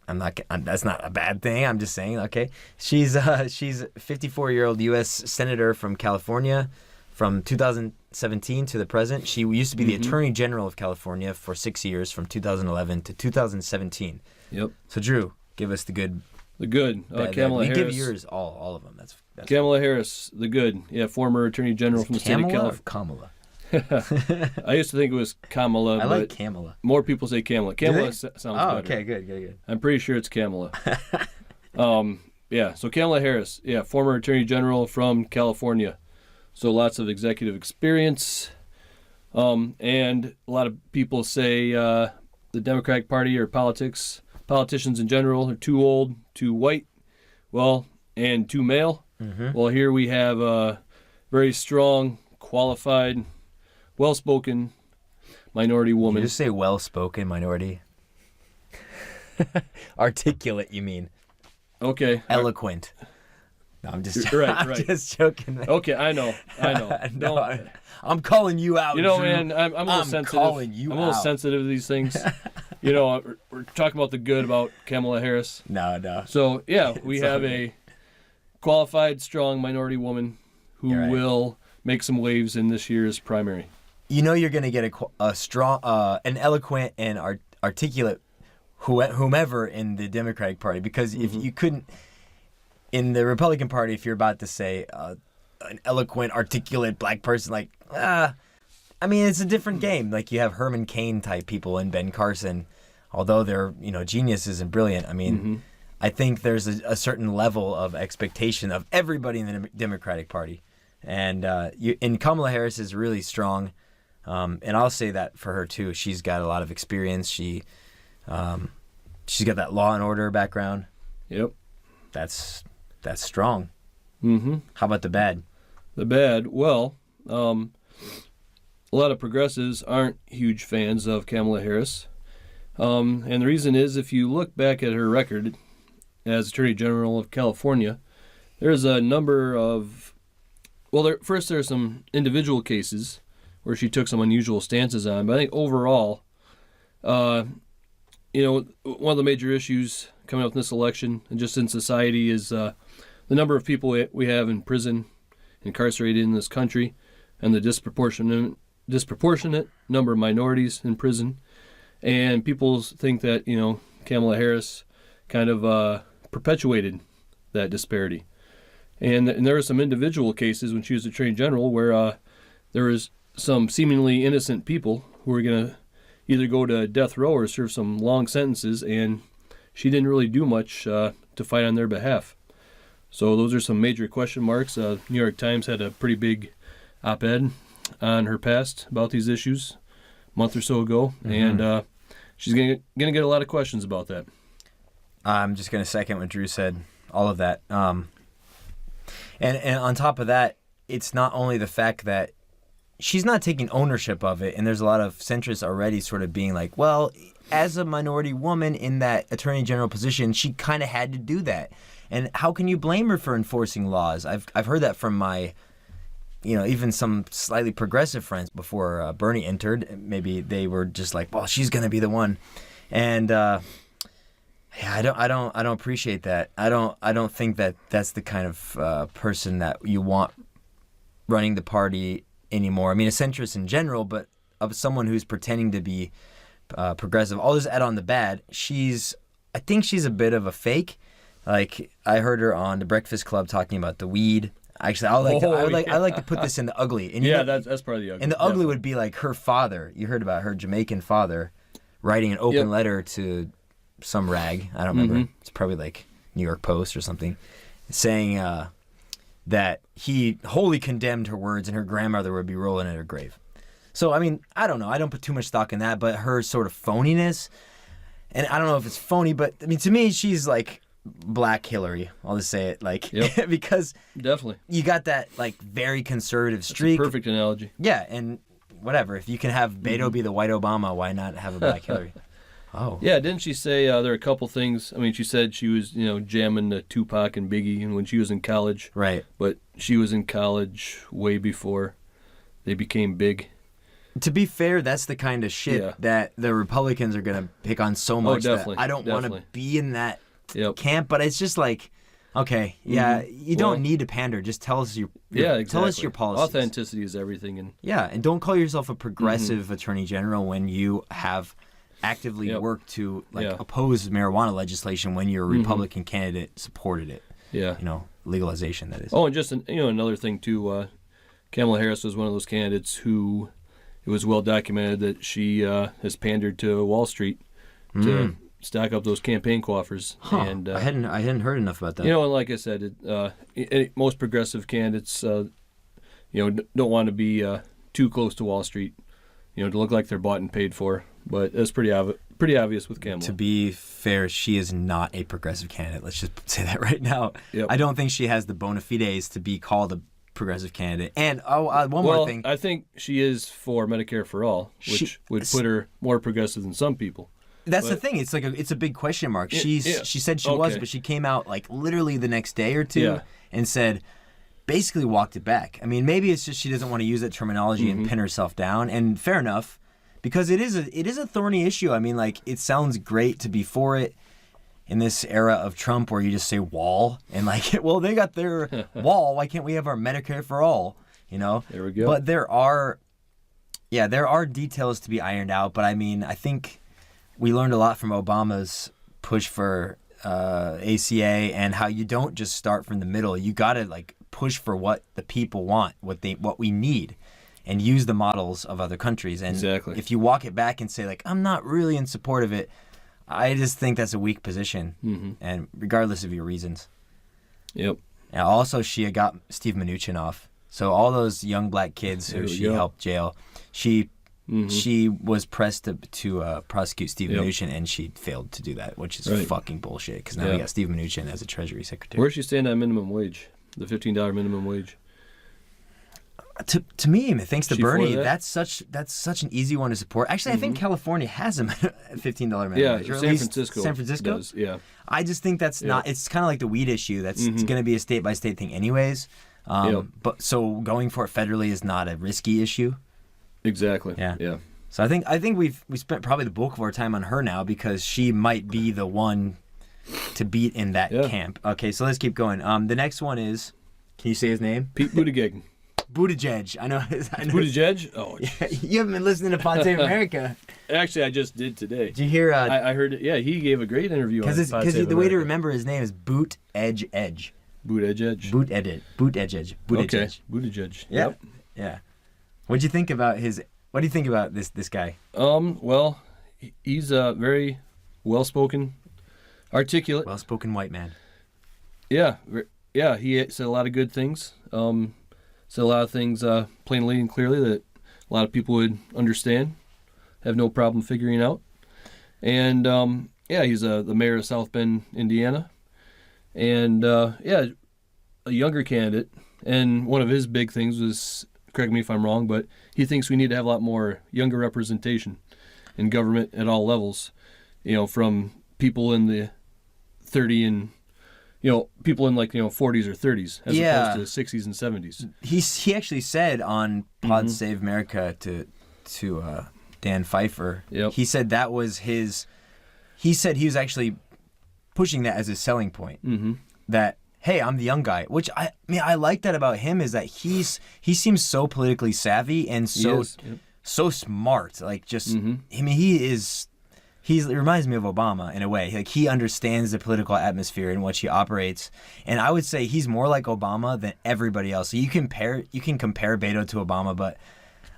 [SPEAKER 1] not a bad thing. I'm just saying. Okay, she's a 54-year-old U.S. senator from California, from 2017 to the present. She used to be the Attorney General of California for 6 years, from 2011 to 2017.
[SPEAKER 2] Yep.
[SPEAKER 1] So Drew, give us the good.
[SPEAKER 2] Kamala Harris.
[SPEAKER 1] We give yours all of them. That's
[SPEAKER 2] Kamala Harris, the good. Yeah, former Attorney General from the state of California.
[SPEAKER 1] Kamala.
[SPEAKER 2] I used to think it was Kamala.
[SPEAKER 1] I like Kamala.
[SPEAKER 2] More people say Kamala. Kamala sounds better.
[SPEAKER 1] Oh, okay, good.
[SPEAKER 2] I'm pretty sure it's Kamala. Yeah, so Kamala Harris, former Attorney General from California. So lots of executive experience. And a lot of people say the Democratic Party or politicians in general are too old, too white, and too male. Well, here we have a very strong, qualified, well-spoken minority woman.
[SPEAKER 1] Did you just say well-spoken minority? Articulate, you mean?
[SPEAKER 2] Okay.
[SPEAKER 1] Eloquent. No, I'm just
[SPEAKER 2] right.
[SPEAKER 1] Just joking.
[SPEAKER 2] Okay, I know.
[SPEAKER 1] No, I'm calling you out.
[SPEAKER 2] You know,
[SPEAKER 1] Drew.
[SPEAKER 2] man, I'm a little sensitive.
[SPEAKER 1] Calling you
[SPEAKER 2] I'm a little
[SPEAKER 1] out.
[SPEAKER 2] sensitive to these things. We're talking about the good about Kamala Harris.
[SPEAKER 1] No.
[SPEAKER 2] So we have a qualified, strong minority woman who will make some waves in this year's primary.
[SPEAKER 1] You know you're going to get a strong, an eloquent and articulate whomever in the Democratic Party, because if you couldn't, in the Republican Party, if you're about to say an eloquent, articulate black person, I mean, it's a different game. Like, you have Herman Cain type people and Ben Carson, although they're geniuses and brilliant. I mean, I think there's a certain level of expectation of everybody in the Democratic Party. And Kamala Harris is really strong. And I'll say that for her, too. She's got a lot of experience. She's got that law and order background.
[SPEAKER 2] Yep.
[SPEAKER 1] That's strong.
[SPEAKER 2] Mm-hmm.
[SPEAKER 1] How about the bad?
[SPEAKER 2] The bad, well, a lot of progressives aren't huge fans of Kamala Harris. And the reason is, if you look back at her record as Attorney General of California, there's a number of, first there's some individual cases where she took some unusual stances on, but I think overall, one of the major issues coming up in this election and just in society is the number of people we have in prison, incarcerated in this country, and the disproportionate number of minorities in prison. And people think that, Kamala Harris kind of perpetuated that disparity. And there were some individual cases when she was Attorney General where there was some seemingly innocent people who were going to either go to death row or serve some long sentences, and she didn't really do much to fight on their behalf. So those are some major question marks. New York Times had a pretty big op-ed on her past about these issues a month or so ago, and she's going to get a lot of questions about that.
[SPEAKER 1] I'm just going to second what Drew said, all of that. And on top of that, it's not only the fact that she's not taking ownership of it, and there's a lot of centrists already sort of being like, well, as a minority woman in that Attorney General position, she kind of had to do that. And how can you blame her for enforcing laws? I've heard that from my, even some slightly progressive friends before Bernie entered. Maybe they were just like, well, she's going to be the one. And I don't appreciate that. I don't think that that's the kind of person that you want running the party anymore. I mean, a centrist in general, but of someone who's pretending to be progressive. I'll just add on the bad. I think she's a bit of a fake. Like, I heard her on The Breakfast Club talking about the weed. Actually, I like to put this in the ugly. And
[SPEAKER 2] that's part of the ugly.
[SPEAKER 1] And the ugly would be like her father. You heard about her Jamaican father writing an open letter to some rag. I don't remember. It's probably like New York Post or something, saying that he wholly condemned her words and her grandmother would be rolling in her grave. So, I mean, I don't know. I don't put too much stock in that, but her sort of phoniness, and I don't know if it's phony, but I mean, to me, she's like Black Hillary. I'll just say it because
[SPEAKER 2] definitely
[SPEAKER 1] you got that like very conservative streak.
[SPEAKER 2] That's a perfect analogy.
[SPEAKER 1] Yeah, and whatever. If you can have Beto be the white Obama, why not have a Black Hillary? Oh.
[SPEAKER 2] Yeah, didn't she say there are a couple things? I mean, she said she was, jamming the Tupac and Biggie and when she was in college.
[SPEAKER 1] Right.
[SPEAKER 2] But she was in college way before they became big.
[SPEAKER 1] To be fair, that's the kind of shit that the Republicans are going to pick on so much.
[SPEAKER 2] Definitely.
[SPEAKER 1] That I don't want to be in that
[SPEAKER 2] Yep.
[SPEAKER 1] camp, but it's just like, okay, you don't need to pander. Just tell us tell us your policies.
[SPEAKER 2] Authenticity is everything, and
[SPEAKER 1] and don't call yourself a progressive attorney general when you have actively worked to oppose marijuana legislation when your Republican candidate supported it.
[SPEAKER 2] Yeah,
[SPEAKER 1] legalization, that is.
[SPEAKER 2] Oh, and just another thing too. Kamala Harris was one of those candidates who it was well documented that she has pandered to Wall Street to stack up those campaign coffers. And
[SPEAKER 1] I hadn't heard enough about that.
[SPEAKER 2] And like I said, most progressive candidates, don't want to be too close to Wall Street, to look like they're bought and paid for. But that's pretty obvious with Kamala.
[SPEAKER 1] To be fair, she is not a progressive candidate. Let's just say that right now.
[SPEAKER 2] Yep.
[SPEAKER 1] I don't think she has the bona fides to be called a progressive candidate. And one more thing.
[SPEAKER 2] I think she is for Medicare for all, which would put her more progressive than some people.
[SPEAKER 1] That's the thing. It's like it's a big question mark. She said she was, but she came out like literally the next day or two and said, basically walked it back. I mean, maybe it's just she doesn't want to use that terminology and pin herself down. And fair enough, because it is a thorny issue. I mean, like, it sounds great to be for it in this era of Trump where you just say wall and like, well, they got their wall. Why can't we have our Medicare for all?
[SPEAKER 2] There we go.
[SPEAKER 1] But there are details to be ironed out. But I mean, I think we learned a lot from Obama's push for ACA and how you don't just start from the middle. You got to like push for what the people want, what we need, and use the models of other countries. And
[SPEAKER 2] exactly.
[SPEAKER 1] If you walk it back and say like, I'm not really in support of it, I just think that's a weak position, and regardless of your reasons.
[SPEAKER 2] Yep.
[SPEAKER 1] And also, she had got Steve Mnuchin off. So all those young black kids who she helped jail, she was pressed to prosecute Steve Mnuchin, and she failed to do that, which is fucking bullshit. Because now we got Steve Mnuchin as a Treasury Secretary.
[SPEAKER 2] Where's she stand on minimum wage? The $15 minimum wage.
[SPEAKER 1] To me, thanks to Bernie, that's such an easy one to support. Actually, I think California has a $15 minimum wage. Or
[SPEAKER 2] San Francisco.
[SPEAKER 1] San Francisco
[SPEAKER 2] does, yeah.
[SPEAKER 1] I just think that's not. It's kind of like the weed issue. That's it's going to be a state by state thing, anyways. But so going for it federally is not a risky issue.
[SPEAKER 2] Exactly. Yeah.
[SPEAKER 1] So I think we spent probably the bulk of our time on her now because she might be the one to beat in that camp. Okay, so let's keep going. The next one is, can you say his name?
[SPEAKER 2] Pete Buttigieg.
[SPEAKER 1] Buttigieg. I know.
[SPEAKER 2] Buttigieg? Oh,
[SPEAKER 1] yeah, you haven't been listening to Pod Save America.
[SPEAKER 2] Actually, I just did today.
[SPEAKER 1] Did you hear?
[SPEAKER 2] I heard it. Yeah, he gave a great interview on Pod Save America.
[SPEAKER 1] Because the way to remember his name is Buttigieg.
[SPEAKER 2] Buttigieg.
[SPEAKER 1] Buttigieg.
[SPEAKER 2] Okay. Buttigieg. Yep.
[SPEAKER 1] Yeah. What do you think about this guy?
[SPEAKER 2] Well, he's a very well-spoken, articulate.
[SPEAKER 1] Well-spoken white man.
[SPEAKER 2] Yeah. Yeah, he said a lot of good things. Said a lot of things plainly and clearly that a lot of people would understand, have no problem figuring out. And, he's the mayor of South Bend, Indiana. And, a younger candidate. And one of his big things was, correct me if I'm wrong, but he thinks we need to have a lot more younger representation in government at all levels, from people in the 30 and people in 40s or 30s as opposed to 60s and 70s.
[SPEAKER 1] He actually said on Pod Save America to Dan Pfeiffer, he said that was his. He said he was actually pushing that as a selling point. That hey, I'm the young guy, which I like that about him is that he seems so politically savvy and so smart. Like just he reminds me of Obama in a way. Like he understands the political atmosphere in which he operates, and I would say he's more like Obama than everybody else. So you can compare Beto to Obama, but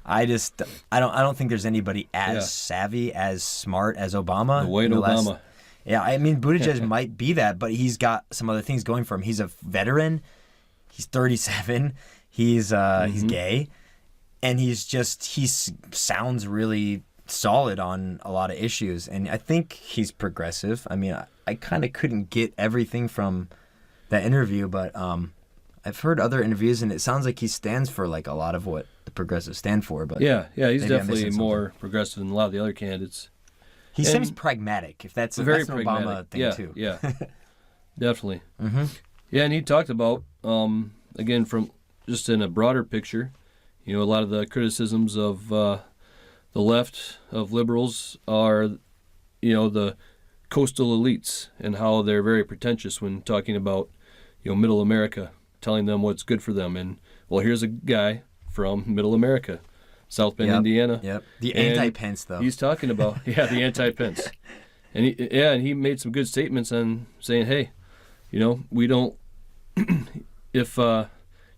[SPEAKER 1] I don't think there's anybody as savvy, as smart as Obama.
[SPEAKER 2] The white Obama.
[SPEAKER 1] Yeah, Buttigieg might be that, but he's got some other things going for him. He's a veteran. He's 37. He's gay, and he sounds really solid on a lot of issues, and I think he's progressive. I kind of couldn't get everything from that interview, but I've heard other interviews, and it sounds like he stands for a lot of what the progressives stand for. But
[SPEAKER 2] he's definitely more progressive than a lot of the other candidates.
[SPEAKER 1] He seems pragmatic. If that's an Obama thing too.
[SPEAKER 2] Yeah, definitely. Yeah, and he talked about again from just in a broader picture, a lot of the criticisms of the left of liberals are, the coastal elites and how they're very pretentious when talking about, middle America, telling them what's good for them. And, well, here's a guy from middle America, South Bend, Indiana.
[SPEAKER 1] Yep. The anti-Pence, though.
[SPEAKER 2] He's talking about, the anti-Pence. And he made some good statements on saying, hey, we don't, if you're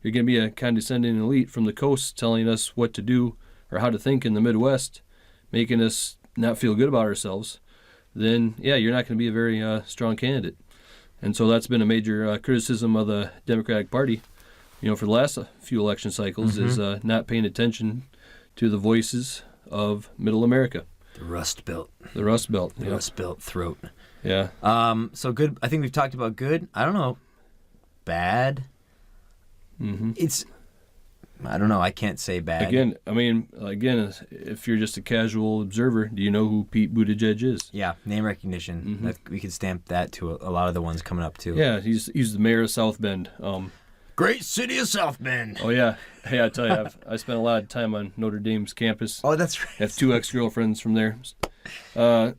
[SPEAKER 2] going to be a condescending elite from the coast telling us what to do or how to think in the Midwest, making us not feel good about ourselves, then, you're not going to be a very strong candidate. And so that's been a major criticism of the Democratic Party, for the last few election cycles, is not paying attention to the voices of middle America.
[SPEAKER 1] The Rust Belt.
[SPEAKER 2] The Rust Belt.
[SPEAKER 1] The Rust Belt throat.
[SPEAKER 2] Yeah.
[SPEAKER 1] So good. I think we've talked about good. I don't know. Bad. I don't know. I can't say bad.
[SPEAKER 2] Again, if you're just a casual observer, do you know who Pete Buttigieg is?
[SPEAKER 1] Yeah, name recognition. We could stamp that to a lot of the ones coming up too.
[SPEAKER 2] Yeah, he's the mayor of South Bend.
[SPEAKER 1] Great city of South Bend.
[SPEAKER 2] Oh yeah, hey, I tell you, I spent a lot of time on Notre Dame's campus.
[SPEAKER 1] Oh, that's right.
[SPEAKER 2] I have 2 ex-girlfriends from there.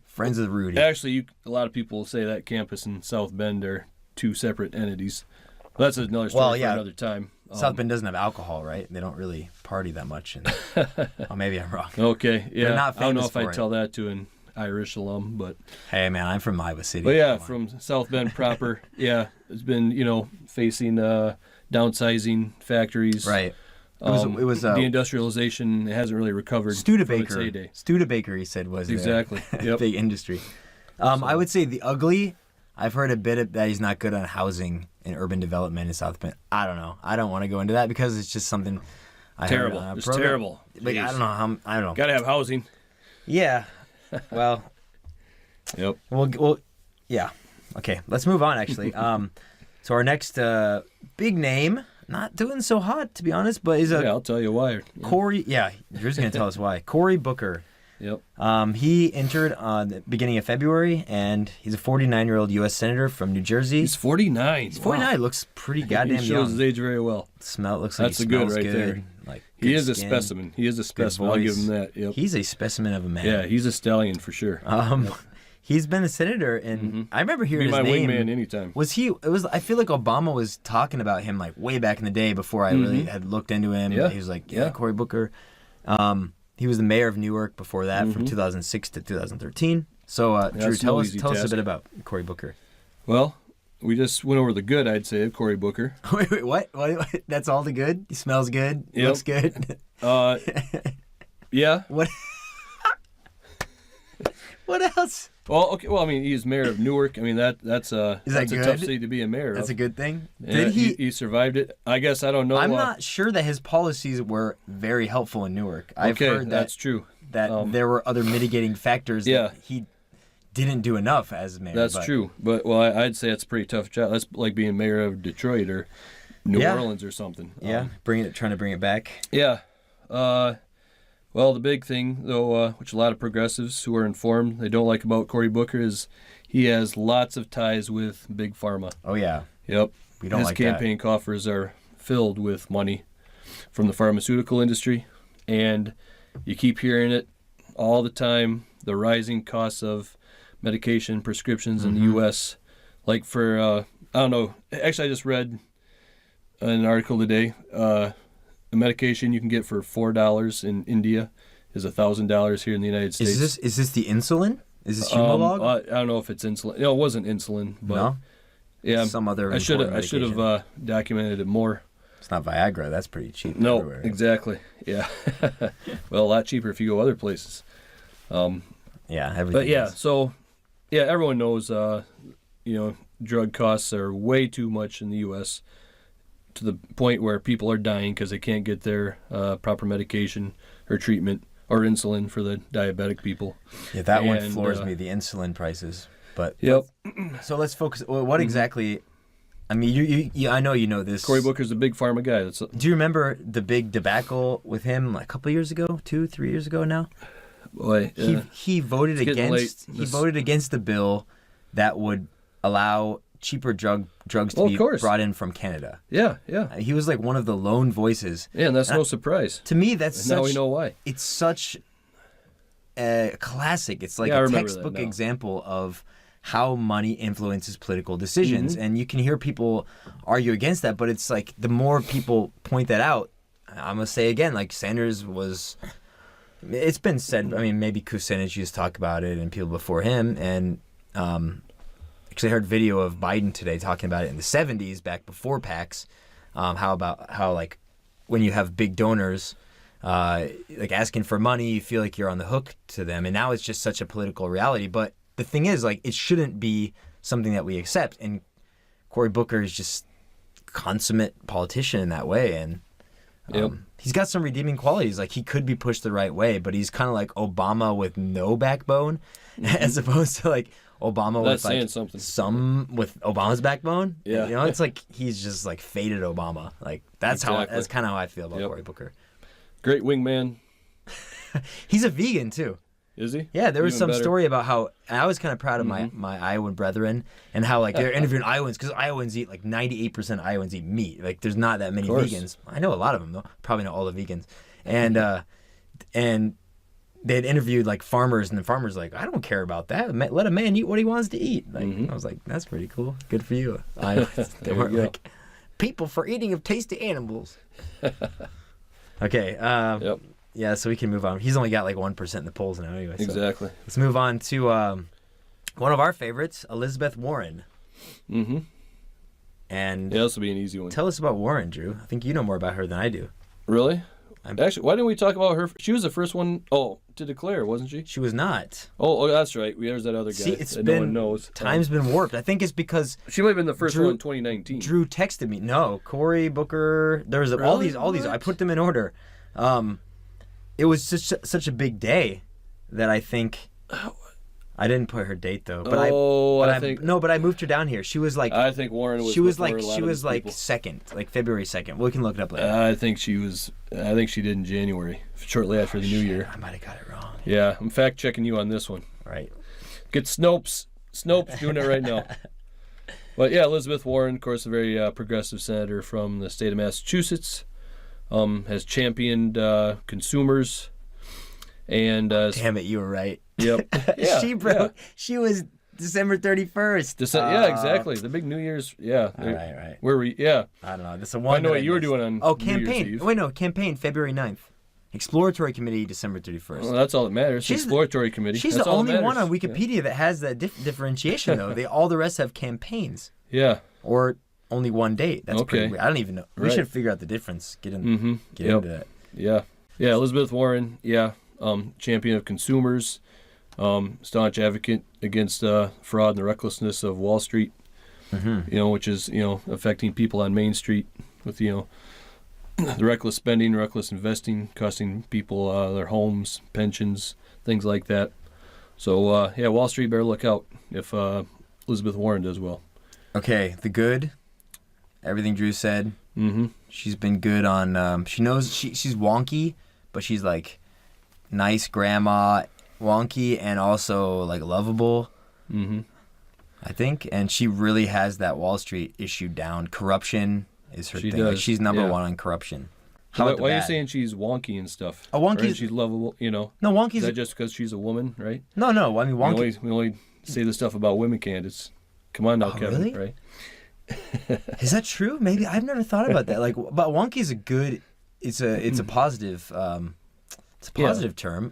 [SPEAKER 1] Friends of Rudy.
[SPEAKER 2] Actually, a lot of people say that campus and South Bend are 2 separate entities. Well, that's another story for another time.
[SPEAKER 1] South Bend doesn't have alcohol, right? They don't really party that much. Maybe I'm wrong.
[SPEAKER 2] Okay, yeah.
[SPEAKER 1] They're not
[SPEAKER 2] I don't know if
[SPEAKER 1] famous
[SPEAKER 2] I'd tell that to an Irish alum, but...
[SPEAKER 1] Hey, man, I'm from Iowa City.
[SPEAKER 2] But from South Bend proper, it's been, facing downsizing factories.
[SPEAKER 1] Right. It was
[SPEAKER 2] the industrialization hasn't really recovered from its heyday.
[SPEAKER 1] Studebaker, he said, was
[SPEAKER 2] exactly
[SPEAKER 1] a big industry. I would say the ugly. I've heard a bit that he's not good on housing and urban development in South Bend. I don't know. I don't want to go into that because it's just something.
[SPEAKER 2] Terrible. It's terrible.
[SPEAKER 1] Like, I don't know how. I don't know.
[SPEAKER 2] Got to have housing.
[SPEAKER 1] Yeah. Well.
[SPEAKER 2] Yep.
[SPEAKER 1] Well. Yeah. Okay. Let's move on. Actually. So our next big name, not doing so hot to be honest, but is
[SPEAKER 2] I'll tell you why.
[SPEAKER 1] Corey. Yeah, you're just gonna tell us why. Cory Booker.
[SPEAKER 2] Yep.
[SPEAKER 1] He entered on the beginning of February, and he's a 49-year-old U.S. senator from New Jersey.
[SPEAKER 2] He's 49.
[SPEAKER 1] He's 49. Wow. Looks pretty goddamn young.
[SPEAKER 2] He shows his age very well.
[SPEAKER 1] Looks like
[SPEAKER 2] that's
[SPEAKER 1] he
[SPEAKER 2] a good
[SPEAKER 1] smells
[SPEAKER 2] right
[SPEAKER 1] good.
[SPEAKER 2] there.
[SPEAKER 1] Like
[SPEAKER 2] he is
[SPEAKER 1] skin,
[SPEAKER 2] a specimen. He is a specimen. I'll give him that. Yep.
[SPEAKER 1] He's a specimen of a man.
[SPEAKER 2] Yeah, he's a stallion for sure.
[SPEAKER 1] Yep. He's been a senator, and I remember hearing his name.
[SPEAKER 2] Be my wingman anytime.
[SPEAKER 1] Was he? It was. I feel like Obama was talking about him like way back in the day before I really had looked into him.
[SPEAKER 2] Yeah.
[SPEAKER 1] He was like, Cory Booker. He was the mayor of Newark before that, from 2006 to 2013. So, Drew, tell us a bit about Cory Booker.
[SPEAKER 2] Well, we just went over the good, I'd say, of Cory Booker.
[SPEAKER 1] Wait, what? That's all the good? He smells good? Yep. Looks good?
[SPEAKER 2] Yeah.
[SPEAKER 1] What? What else?
[SPEAKER 2] Well, okay. Well, I mean, he's mayor of Newark. I mean, that's a tough city to be a mayor of.
[SPEAKER 1] That's a good thing.
[SPEAKER 2] Did he survived it? I guess I don't know.
[SPEAKER 1] I'm not sure that his policies were very helpful in Newark. I've heard
[SPEAKER 2] that's true.
[SPEAKER 1] That there were other mitigating factors that he didn't do enough as mayor.
[SPEAKER 2] That's true. But I'd say it's a pretty tough job. That's like being mayor of Detroit or New Orleans or something.
[SPEAKER 1] Yeah, trying to bring it back.
[SPEAKER 2] Yeah. Well, the big thing, though, which a lot of progressives who are informed they don't like about Cory Booker is he has lots of ties with Big Pharma.
[SPEAKER 1] Oh, yeah.
[SPEAKER 2] Yep.
[SPEAKER 1] We don't like
[SPEAKER 2] that. His campaign coffers are filled with money from the pharmaceutical industry, and you keep hearing it all the time, the rising costs of medication prescriptions in the U.S. Like for, I don't know, actually I just read an article today, the medication you can get for $4 in India is $1,000 here in the United States.
[SPEAKER 1] Is this the insulin? Is this Humalog?
[SPEAKER 2] I don't know if it's insulin. No, it wasn't insulin. But
[SPEAKER 1] no?
[SPEAKER 2] Yeah.
[SPEAKER 1] Some other
[SPEAKER 2] I should have documented it more.
[SPEAKER 1] It's not Viagra. That's pretty cheap.
[SPEAKER 2] No,
[SPEAKER 1] everywhere.
[SPEAKER 2] Exactly. Yeah. Well, a lot cheaper if you go other places.
[SPEAKER 1] Everything.
[SPEAKER 2] But yeah, so everyone knows drug costs are way too much in the U.S. to the point where people are dying because they can't get their proper medication or treatment or insulin for the diabetic people.
[SPEAKER 1] Yeah, that one floors me, the insulin prices. But
[SPEAKER 2] yep.
[SPEAKER 1] So let's focus. What exactly? I mean, you I know you know this.
[SPEAKER 2] Cory Booker's a big pharma guy.
[SPEAKER 1] Do you remember the big debacle with him like a couple of years ago, 2-3 years ago now?
[SPEAKER 2] Boy,
[SPEAKER 1] he voted against voted against the bill that would allow cheaper drugs to be brought in from Canada.
[SPEAKER 2] Yeah.
[SPEAKER 1] He was like one of the lone voices.
[SPEAKER 2] Yeah, and that's no surprise.
[SPEAKER 1] To me, that's
[SPEAKER 2] now we know why.
[SPEAKER 1] It's such a classic. It's like a textbook example of how money influences political decisions. And you can hear people argue against that, but it's like the more people point that out, I'm going to say again, like Sanders was... It's been said, I mean, maybe Kucinich used to talk about it and people before him, and... Actually, I heard video of Biden today talking about it in the 70s, back before PACs, how like when you have big donors like asking for money, you feel like you're on the hook to them, and now it's just such a political reality. But the thing is, like, it shouldn't be something that we accept, and Cory Booker is just consummate politician in that way, and he's got some redeeming qualities. Like, he could be pushed the right way, but he's kind of like Obama with no backbone, as opposed to like Obama with like some with Obama's backbone.
[SPEAKER 2] Yeah,
[SPEAKER 1] you know, it's like he's just like faded Obama. Like that's kind of how I feel about Cory Booker.
[SPEAKER 2] Great wingman.
[SPEAKER 1] He's a vegan too.
[SPEAKER 2] Is he?
[SPEAKER 1] Yeah, there was some story about how I was kind of proud of my Iowan brethren and how like they're interviewing Iowans because Iowans eat like 98% Iowans eat meat. Like there's not that many vegans. I know a lot of them though. Probably not all the vegans. And they had interviewed like farmers, and the farmers like, I don't care about that. Let a man eat what he wants to eat. Like I was like, that's pretty cool. Good for you. They weren't like people for eating of tasty animals. Okay. Yeah, so we can move on. He's only got like 1% in the polls now anyway. So
[SPEAKER 2] exactly.
[SPEAKER 1] Let's move on to one of our favorites, Elizabeth Warren.
[SPEAKER 2] Mm-hmm.
[SPEAKER 1] And
[SPEAKER 2] this will be an easy one.
[SPEAKER 1] Tell us about Warren, Drew. I think you know more about her than I do.
[SPEAKER 2] Really? Actually, why didn't we talk about her? She was the first one to declare, wasn't she?
[SPEAKER 1] She was not.
[SPEAKER 2] Oh, that's right. There's that other guy that no one knows.
[SPEAKER 1] Time's been warped. I think it's because
[SPEAKER 2] she might have been the first one in 2019.
[SPEAKER 1] Drew texted me. No, Corey Booker. There was all these. I put them in order. It was such a big day that I think. I didn't put her date though, but I moved her down here. She was like,
[SPEAKER 2] I think Warren was.
[SPEAKER 1] She was like second, like February 2nd. We can look it up later.
[SPEAKER 2] I think she did in January, shortly after the New Year.
[SPEAKER 1] I might have got it wrong.
[SPEAKER 2] Yeah, I'm fact checking you on this one.
[SPEAKER 1] Right.
[SPEAKER 2] Get Snopes doing it right now. But yeah, Elizabeth Warren, of course, a very progressive senator from the state of Massachusetts, has championed consumers. And
[SPEAKER 1] damn it, you were right.
[SPEAKER 2] Yep. Yeah,
[SPEAKER 1] She was December 31st.
[SPEAKER 2] Yeah, exactly. The big New Year's. Yeah.
[SPEAKER 1] Right.
[SPEAKER 2] Where were you? Yeah.
[SPEAKER 1] I don't know. This is one.
[SPEAKER 2] I know what you were doing on.
[SPEAKER 1] Campaign.
[SPEAKER 2] New Year's Eve.
[SPEAKER 1] Wait, no, campaign February 9th. Exploratory Committee December 31st.
[SPEAKER 2] Well, that's all that matters. Exploratory Committee.
[SPEAKER 1] She's
[SPEAKER 2] that's
[SPEAKER 1] the only one on Wikipedia that has that differentiation though. All the rest have campaigns.
[SPEAKER 2] Yeah.
[SPEAKER 1] Or only one date. That's
[SPEAKER 2] okay.
[SPEAKER 1] Pretty weird. I don't even know. We should figure out the difference. Get into that.
[SPEAKER 2] Yeah. Yeah. Elizabeth Warren. Yeah. Champion of consumers, staunch advocate against fraud and the recklessness of Wall Street, which is, affecting people on Main Street with, the reckless spending, reckless investing, costing people their homes, pensions, things like that. So, Wall Street better look out if Elizabeth Warren does well.
[SPEAKER 1] Okay, the good, everything Drew said.
[SPEAKER 2] Mm-hmm.
[SPEAKER 1] She's been good on, she knows she's wonky, but she's like, nice grandma, wonky, and also like lovable.
[SPEAKER 2] Mm-hmm.
[SPEAKER 1] I think, and she really has that Wall Street issue down. Corruption is her thing.
[SPEAKER 2] Does.
[SPEAKER 1] Like, she's number one on corruption.
[SPEAKER 2] Why are you saying she's wonky and stuff?
[SPEAKER 1] Wonky.
[SPEAKER 2] She's lovable.
[SPEAKER 1] No, wonky.
[SPEAKER 2] Is that just because she's a woman, right?
[SPEAKER 1] No. I mean, wonky.
[SPEAKER 2] We only say the stuff about women candidates. Come on now, Kevin.
[SPEAKER 1] Really?
[SPEAKER 2] Right?
[SPEAKER 1] Is that true? Maybe I've never thought about that. Like, but wonky is a good. It's a positive. It's a positive term.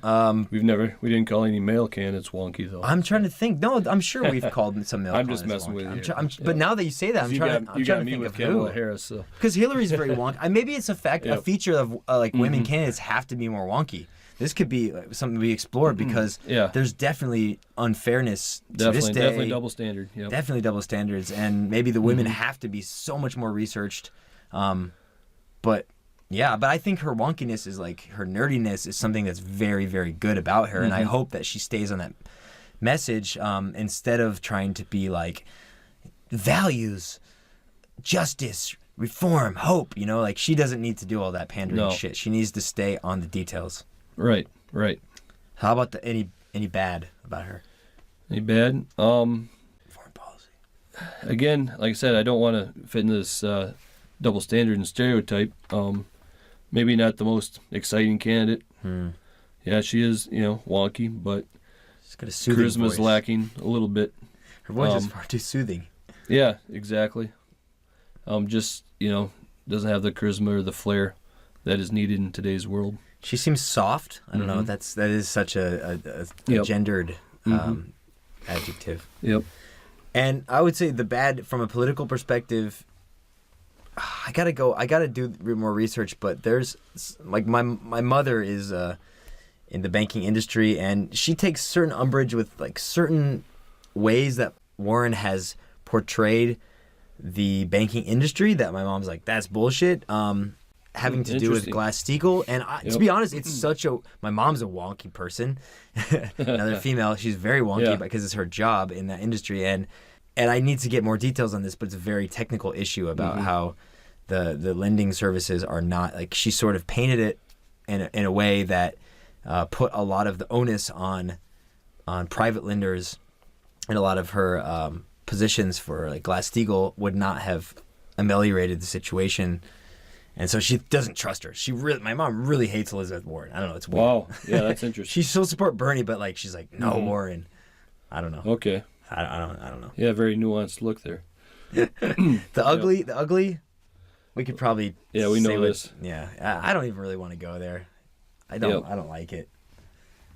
[SPEAKER 2] We didn't call any male candidates wonky though.
[SPEAKER 1] I'm trying to think. No, I'm sure we've called some male.
[SPEAKER 2] I'm just messing with you.
[SPEAKER 1] But now that you say that, I'm trying to think of
[SPEAKER 2] Kamala Harris. So.
[SPEAKER 1] Because Hillary's very wonky. Maybe it's a feature of women candidates have to be more wonky. This could be something we explore because there's definitely unfairness to this day.
[SPEAKER 2] Definitely double standard. Yep.
[SPEAKER 1] Definitely double standards, and maybe the women have to be so much more researched. But I think her wonkiness is like her nerdiness is something that's very, very good about her, and I hope that she stays on that message instead of trying to be like values, justice, reform, hope. Like she doesn't need to do all that pandering shit. She needs to stay on the details.
[SPEAKER 2] Right.
[SPEAKER 1] How about any bad about her?
[SPEAKER 2] Any bad?
[SPEAKER 1] Foreign policy.
[SPEAKER 2] Again, like I said, I don't want to fit into this double standard and stereotype. Maybe not the most exciting candidate. Yeah, she is, wonky, but
[SPEAKER 1] she's got a soothing
[SPEAKER 2] charisma's
[SPEAKER 1] voice.
[SPEAKER 2] Lacking a little bit.
[SPEAKER 1] Her voice is far too soothing.
[SPEAKER 2] Yeah, exactly. Just, doesn't have the charisma or the flair that is needed in today's world.
[SPEAKER 1] She seems soft. I don't know. That is such a gendered adjective.
[SPEAKER 2] Yep.
[SPEAKER 1] And I would say the bad from a political perspective. I gotta do more research, but there's like my mother is in the banking industry, and she takes certain umbrage with like certain ways that Warren has portrayed the banking industry that my mom's like, that's bullshit. Having to do with Glass-Steagall, and to be honest, it's my mom's a wonky person. Another female, she's very wonky because it's her job in that industry, and I need to get more details on this, but it's a very technical issue about how the lending services are not, like, she sort of painted it in a way that put a lot of the onus on private lenders, and a lot of her positions for like Glass-Steagall would not have ameliorated the situation. And so she doesn't trust her. My mom really hates Elizabeth Warren. I don't know. It's weird.
[SPEAKER 2] Wow. Yeah, that's interesting.
[SPEAKER 1] She still support Bernie, but like she's like, no, Warren. I don't know.
[SPEAKER 2] Okay.
[SPEAKER 1] I don't know.
[SPEAKER 2] Yeah, very nuanced look there.
[SPEAKER 1] The ugly. We could probably.
[SPEAKER 2] Yeah, we know this.
[SPEAKER 1] Yeah, I don't even really want to go there. I don't like it.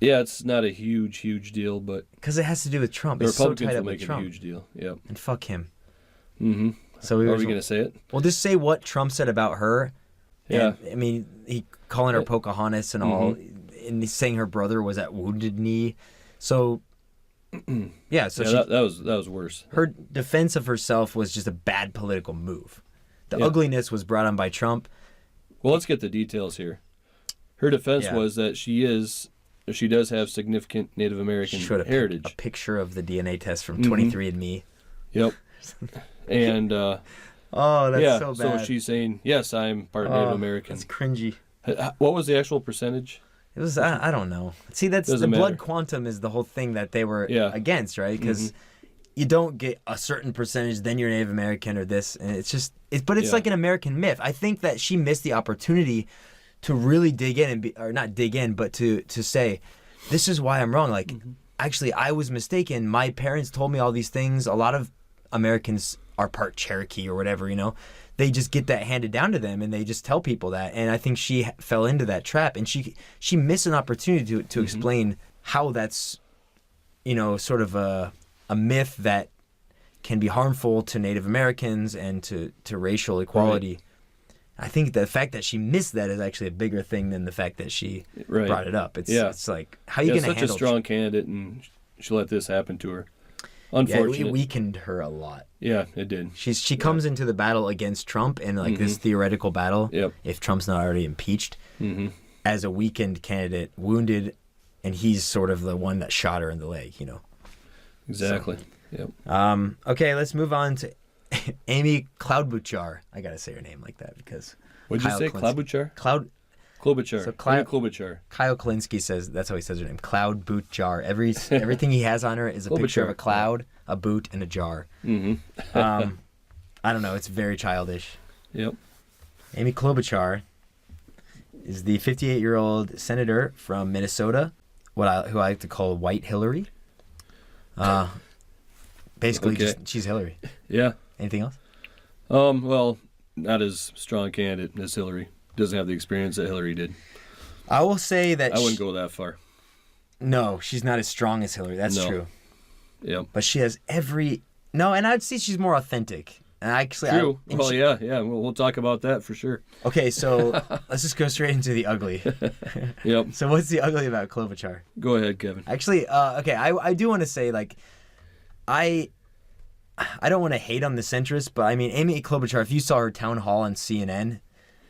[SPEAKER 2] Yeah, it's not a huge deal, but
[SPEAKER 1] because it has to do with Trump.
[SPEAKER 2] The
[SPEAKER 1] it's so
[SPEAKER 2] Republicans
[SPEAKER 1] tied
[SPEAKER 2] will
[SPEAKER 1] up with
[SPEAKER 2] make it
[SPEAKER 1] Trump.
[SPEAKER 2] a huge deal. Yep.
[SPEAKER 1] And fuck him.
[SPEAKER 2] Mm-hmm.
[SPEAKER 1] So
[SPEAKER 2] are we going to say it?
[SPEAKER 1] Well, just say what Trump said about her
[SPEAKER 2] Yeah.
[SPEAKER 1] And, I mean, he calling her Pocahontas and all, and he's saying her brother was at Wounded Knee. So, yeah. So
[SPEAKER 2] that was worse.
[SPEAKER 1] Her defense of herself was just a bad political move. The ugliness was brought on by Trump.
[SPEAKER 2] Well, let's get the details here. Her defense was that she does have significant Native American heritage.
[SPEAKER 1] A picture of the DNA test from 23andMe.
[SPEAKER 2] Yep. And
[SPEAKER 1] oh, that's so bad.
[SPEAKER 2] So she's saying, yes, I'm part Native American.
[SPEAKER 1] That's cringy.
[SPEAKER 2] What was the actual percentage?
[SPEAKER 1] It was I don't know. See, that's the blood quantum is the whole thing that they were against, right? Because you don't get a certain percentage, then you're Native American or this, and it's just but it's like an American myth. I think that she missed the opportunity to really dig in or not dig in, but to say, this is why I'm wrong. Like, actually, I was mistaken. My parents told me all these things. A lot of Americans are part Cherokee or whatever, you know. They just get that handed down to them, and they just tell people that. And I think she fell into that trap, and she missed an opportunity to explain how that's, you know, sort of a myth that can be harmful to Native Americans and to racial equality. Right. I think the fact that she missed that is actually a bigger thing than the fact that she brought it up. It's like, how are you going to handle...
[SPEAKER 2] such a strong candidate, and she let this happen to her. Unfortunate.
[SPEAKER 1] Yeah, it weakened her a lot.
[SPEAKER 2] Yeah, it did.
[SPEAKER 1] She comes into the battle against Trump, and like this theoretical battle, if Trump's not already impeached, as a weakened candidate, wounded, and he's sort of the one that shot her in the leg, you know.
[SPEAKER 2] Exactly.
[SPEAKER 1] So, okay, let's move on to Amy Klobuchar. I gotta say her name like that because.
[SPEAKER 2] What'd you say? Klobuchar?
[SPEAKER 1] Klobuchar.
[SPEAKER 2] So Klobuchar.
[SPEAKER 1] Kyle Klinsky says that's how he says her name. Cloud boot jar. Everything he has on her is a picture of a cloud, a boot, and a jar. I don't know. It's very childish.
[SPEAKER 2] Yep.
[SPEAKER 1] Amy Klobuchar is the 58-year-old senator from Minnesota, who I like to call White Hillary. Basically, just she's Hillary.
[SPEAKER 2] Yeah.
[SPEAKER 1] Anything else?
[SPEAKER 2] Well, not as strong a candidate as Hillary. Doesn't have the experience that Hillary did.
[SPEAKER 1] I will say that
[SPEAKER 2] I wouldn't go that far.
[SPEAKER 1] No, she's not as strong as Hillary. That's true.
[SPEAKER 2] Yep.
[SPEAKER 1] But she has and I'd say she's more authentic. And actually,
[SPEAKER 2] true. Yeah. We'll talk about that for sure.
[SPEAKER 1] Okay, so let's just go straight into the ugly.
[SPEAKER 2] Yep.
[SPEAKER 1] So what's the ugly about Klobuchar?
[SPEAKER 2] Go ahead, Kevin.
[SPEAKER 1] Actually, okay, I do want to say, like, I don't want to hate on the centrist, but I mean, Amy Klobuchar, if you saw her town hall on CNN,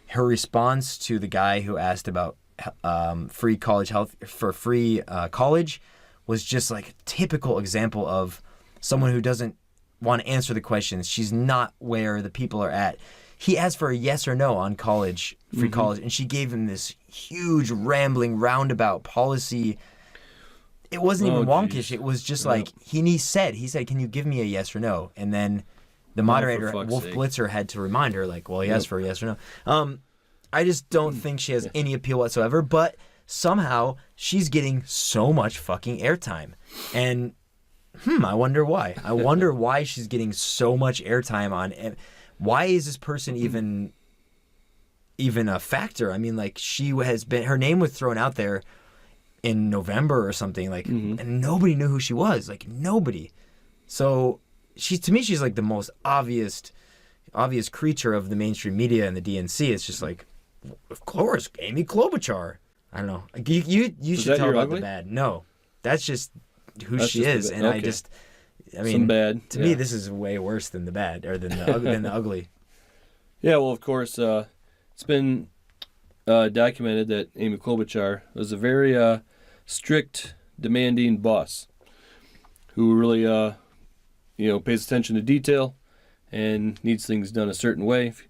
[SPEAKER 1] her response to the guy who asked about free college college was just like a typical example of someone who doesn't want to answer the questions. She's not where the people are at. He asked for a yes or no on free college, and she gave him this huge rambling roundabout policy. It wasn't even wonkish. It was just like he said, can you give me a yes or no? And then the moderator, Wolf Blitzer, had to remind her, like, well, yes for a yes or no. I just don't think she has any appeal whatsoever, but somehow she's getting so much fucking airtime. And I wonder why. I wonder why she's getting so much airtime on. Why is this person even a factor? I mean, like, her name was thrown out there in November or something, like, and nobody knew who she was. Like, nobody. So to me, she's like the most obvious creature of the mainstream media and the DNC. It's just like, of course, Amy Klobuchar. I don't know. You should tell about the bad. No, that's just who she is, and okay. I mean,
[SPEAKER 2] some bad.
[SPEAKER 1] To me, this is way worse than the bad, or than the ugly.
[SPEAKER 2] Yeah, well, of course, it's been documented that Amy Klobuchar was a very strict, demanding boss who really, pays attention to detail and needs things done a certain way. If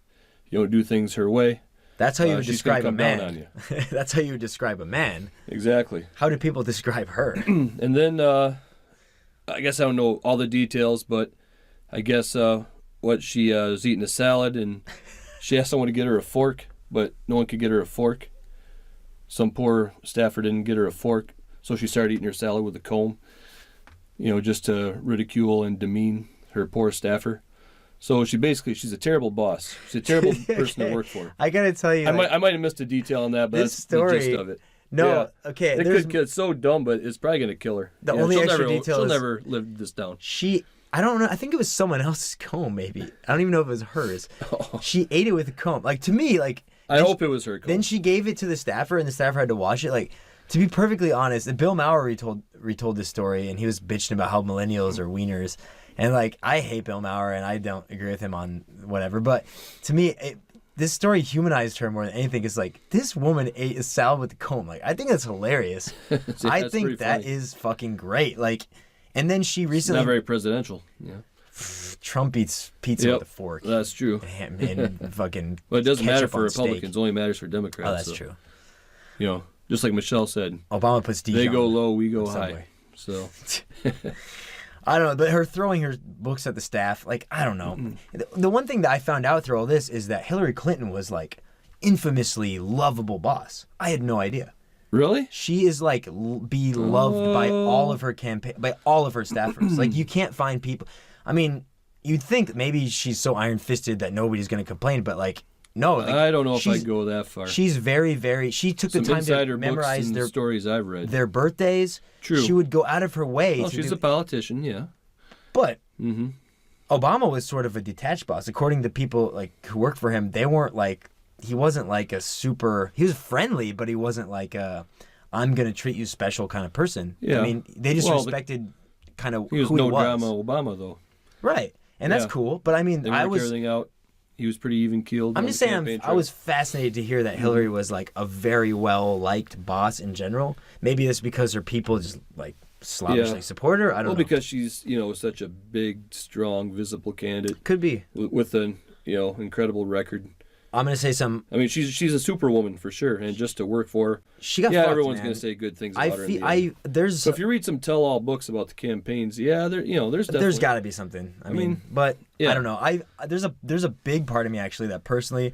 [SPEAKER 2] you don't do things her way,
[SPEAKER 1] that's how you would describe a man.
[SPEAKER 2] Down on you.
[SPEAKER 1] That's how you would describe a man.
[SPEAKER 2] Exactly.
[SPEAKER 1] How do people describe her?
[SPEAKER 2] And then, I guess I don't know all the details, but I guess what she was eating a salad, and she asked someone to get her a fork, but no one could get her a fork. Some poor staffer didn't get her a fork, so she started eating her salad with a comb, just to ridicule and demean her poor staffer. So she's a terrible boss. She's a terrible person to work for.
[SPEAKER 1] I gotta tell you,
[SPEAKER 2] I might have missed a detail on that, but that's the gist of it.
[SPEAKER 1] No, yeah. Okay.
[SPEAKER 2] It's so dumb, but it's probably gonna kill her.
[SPEAKER 1] The only extra detail
[SPEAKER 2] she'll never live this down.
[SPEAKER 1] I don't know. I think it was someone else's comb, maybe. I don't even know if it was hers.
[SPEAKER 2] Oh.
[SPEAKER 1] She ate it with a comb. Like, to me, like,
[SPEAKER 2] I hope it was her coat.
[SPEAKER 1] Then she gave it to the staffer, and the staffer had to wash it. Like, to be perfectly honest, Bill Maher retold this story, and he was bitching about how millennials are wieners. And, like, I hate Bill Maher, and I don't agree with him on whatever. But to me, this story humanized her more than anything. It's like, this woman ate a salad with a comb. Like, I think that's hilarious. I think that is fucking great. Like, and then she recently...
[SPEAKER 2] It's not very presidential. Yeah.
[SPEAKER 1] Trump eats pizza with a fork.
[SPEAKER 2] That's true.
[SPEAKER 1] And fucking
[SPEAKER 2] Well, it doesn't matter for
[SPEAKER 1] Republicans.
[SPEAKER 2] Republicans. It only matters for Democrats.
[SPEAKER 1] Oh, that's true.
[SPEAKER 2] You know, just like Michelle said.
[SPEAKER 1] Obama puts Dijon.
[SPEAKER 2] They go low, we go high. So...
[SPEAKER 1] I don't know, but her throwing her books at the staff, like, I don't know. The one thing that I found out through all this is that Hillary Clinton was, like, infamously lovable boss. I had no idea.
[SPEAKER 2] Really?
[SPEAKER 1] She is, like, beloved by all of her by all of her staffers. Like, you can't find people. I mean, you'd think maybe she's so iron-fisted that nobody's going to complain, but, like, no. Like,
[SPEAKER 2] I don't know if I'd go that far.
[SPEAKER 1] She's very, very... She took the time to memorize their
[SPEAKER 2] stories I've read.
[SPEAKER 1] Their birthdays.
[SPEAKER 2] True.
[SPEAKER 1] She would go out of her way to
[SPEAKER 2] she's a politician, yeah.
[SPEAKER 1] But Obama was sort of a detached boss. According to people like who worked for him, they weren't like... He wasn't like a super... He was friendly, but he wasn't like a I'm going to treat you special kind of person.
[SPEAKER 2] Yeah.
[SPEAKER 1] I mean, they just respected kind of who he was.
[SPEAKER 2] He was no drama Obama, though.
[SPEAKER 1] Right. And that's cool. But I mean,
[SPEAKER 2] they worked everything out. He was pretty even-keeled.
[SPEAKER 1] I'm just saying, I was fascinated to hear that Hillary was like a very well-liked boss in general. Maybe it's because her people just like slavishly support her. I don't know.
[SPEAKER 2] Well, because she's, such a big, strong, visible candidate.
[SPEAKER 1] Could be.
[SPEAKER 2] With an, incredible record.
[SPEAKER 1] I'm going to say some...
[SPEAKER 2] I mean, she's a superwoman for sure, and just to work for her...
[SPEAKER 1] She got fucked,
[SPEAKER 2] everyone's
[SPEAKER 1] man.
[SPEAKER 2] going to say good things about her. So if you read some tell-all books about the campaigns, there's definitely...
[SPEAKER 1] There's got to be something. I mean, but I don't know. There's a big part of me, actually, that personally,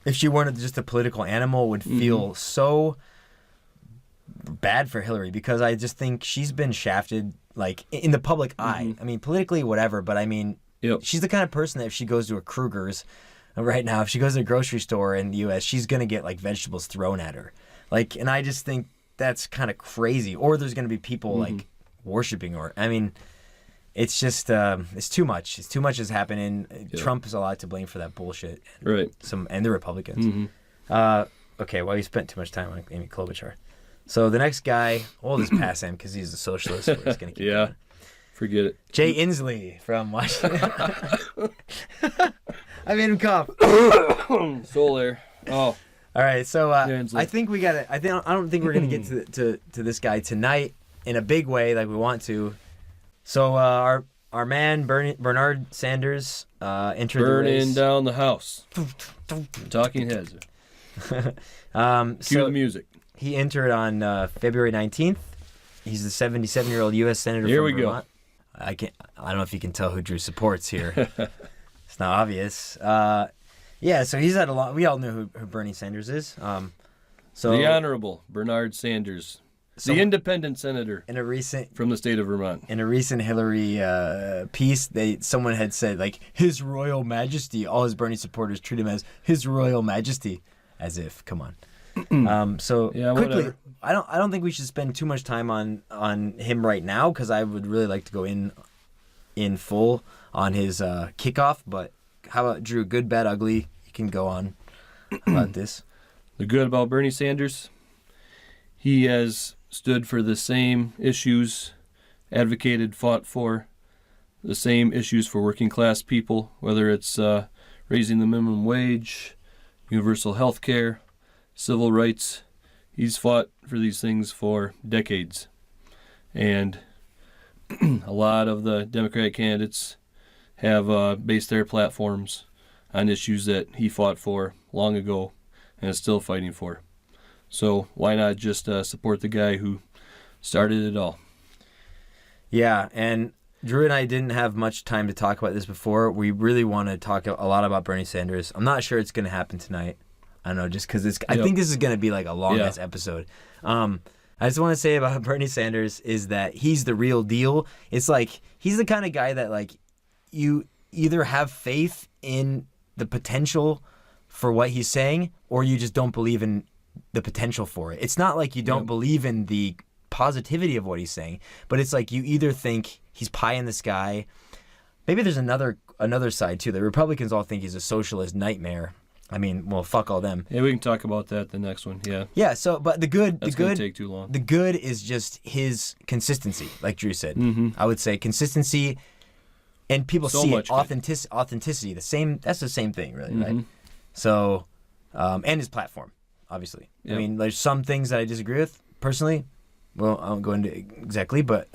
[SPEAKER 1] if she weren't just a political animal, would feel so bad for Hillary, because I just think she's been shafted, like, in the public eye. I mean, politically, whatever, but I mean, she's the kind of person that if she goes to a Kruger's, right now, if she goes to a grocery store in the U.S., she's going to get, like, vegetables thrown at her. Like, and I just think that's kind of crazy. Or there's going to be people, like, worshiping her. I mean, it's just, it's too much. It's too much is happening. Trump is a lot to blame for that bullshit.
[SPEAKER 2] Right.
[SPEAKER 1] And the Republicans. Okay, well, you spent too much time on Amy Klobuchar. So the next guy, we'll just pass him because he's a socialist. We're just going to keep going.
[SPEAKER 2] Forget it.
[SPEAKER 1] Jay Inslee from Washington. I made him cough.
[SPEAKER 2] Soul air. Oh.
[SPEAKER 1] All right, so I think we got it. I don't think we're gonna get to this guy tonight in a big way like we want to. So our man Bernard Sanders entered the race.
[SPEAKER 2] Burning down the house. Talking heads. Cue the music.
[SPEAKER 1] He entered on February 19th. He's the 77-year-old U.S. Senator from Vermont. I don't know if you can tell who Drew supports here. It's not obvious. So he's had a lot. We all know who Bernie Sanders is. So
[SPEAKER 2] the Honorable Bernard Sanders, the independent senator from the state of Vermont.
[SPEAKER 1] In a recent Hillary piece, someone had said, like, His Royal Majesty. All his Bernie supporters treat him as His Royal Majesty, as if, come on. Quickly,
[SPEAKER 2] whatever.
[SPEAKER 1] I don't think we should spend too much time on him right now, because I would really like to go in full on his kickoff. But how about Drew? Good, bad, ugly. You can go on about this.
[SPEAKER 2] The good about Bernie Sanders, he has stood for the same issues, advocated, fought for the same issues for working class people, whether it's raising the minimum wage, universal health care, civil rights. He's fought for these things for decades. And a lot of the Democratic candidates have based their platforms on issues that he fought for long ago and is still fighting for. So why not just support the guy who started it all? Yeah,
[SPEAKER 1] and Drew and I didn't have much time to talk about this before. We really want to talk a lot about Bernie Sanders. I'm not sure it's going to happen tonight. I don't know, just because I think this is going to be like a long-ass episode. I just want to say about Bernie Sanders is that he's the real deal. It's like he's the kind of guy that, like, you either have faith in the potential for what he's saying, or you just don't believe in the potential for it. It's not like you don't believe in the positivity of what he's saying, but it's like you either think he's pie in the sky. Maybe there's another side too. The Republicans all think he's a socialist nightmare. I mean, well, fuck all them.
[SPEAKER 2] Yeah, we can talk about that the next one. Yeah.
[SPEAKER 1] Yeah. So, but
[SPEAKER 2] That's gonna take too long.
[SPEAKER 1] The good is just his consistency, like Drew said.
[SPEAKER 2] Mm-hmm.
[SPEAKER 1] I would say consistency, and people
[SPEAKER 2] So
[SPEAKER 1] see
[SPEAKER 2] much
[SPEAKER 1] it. Authenticity. That's the same thing, really,
[SPEAKER 2] Mm-hmm.
[SPEAKER 1] right? So, and his platform, obviously.
[SPEAKER 2] Yep.
[SPEAKER 1] I mean, there's some things that I disagree with personally. Well, I won't go into exactly, but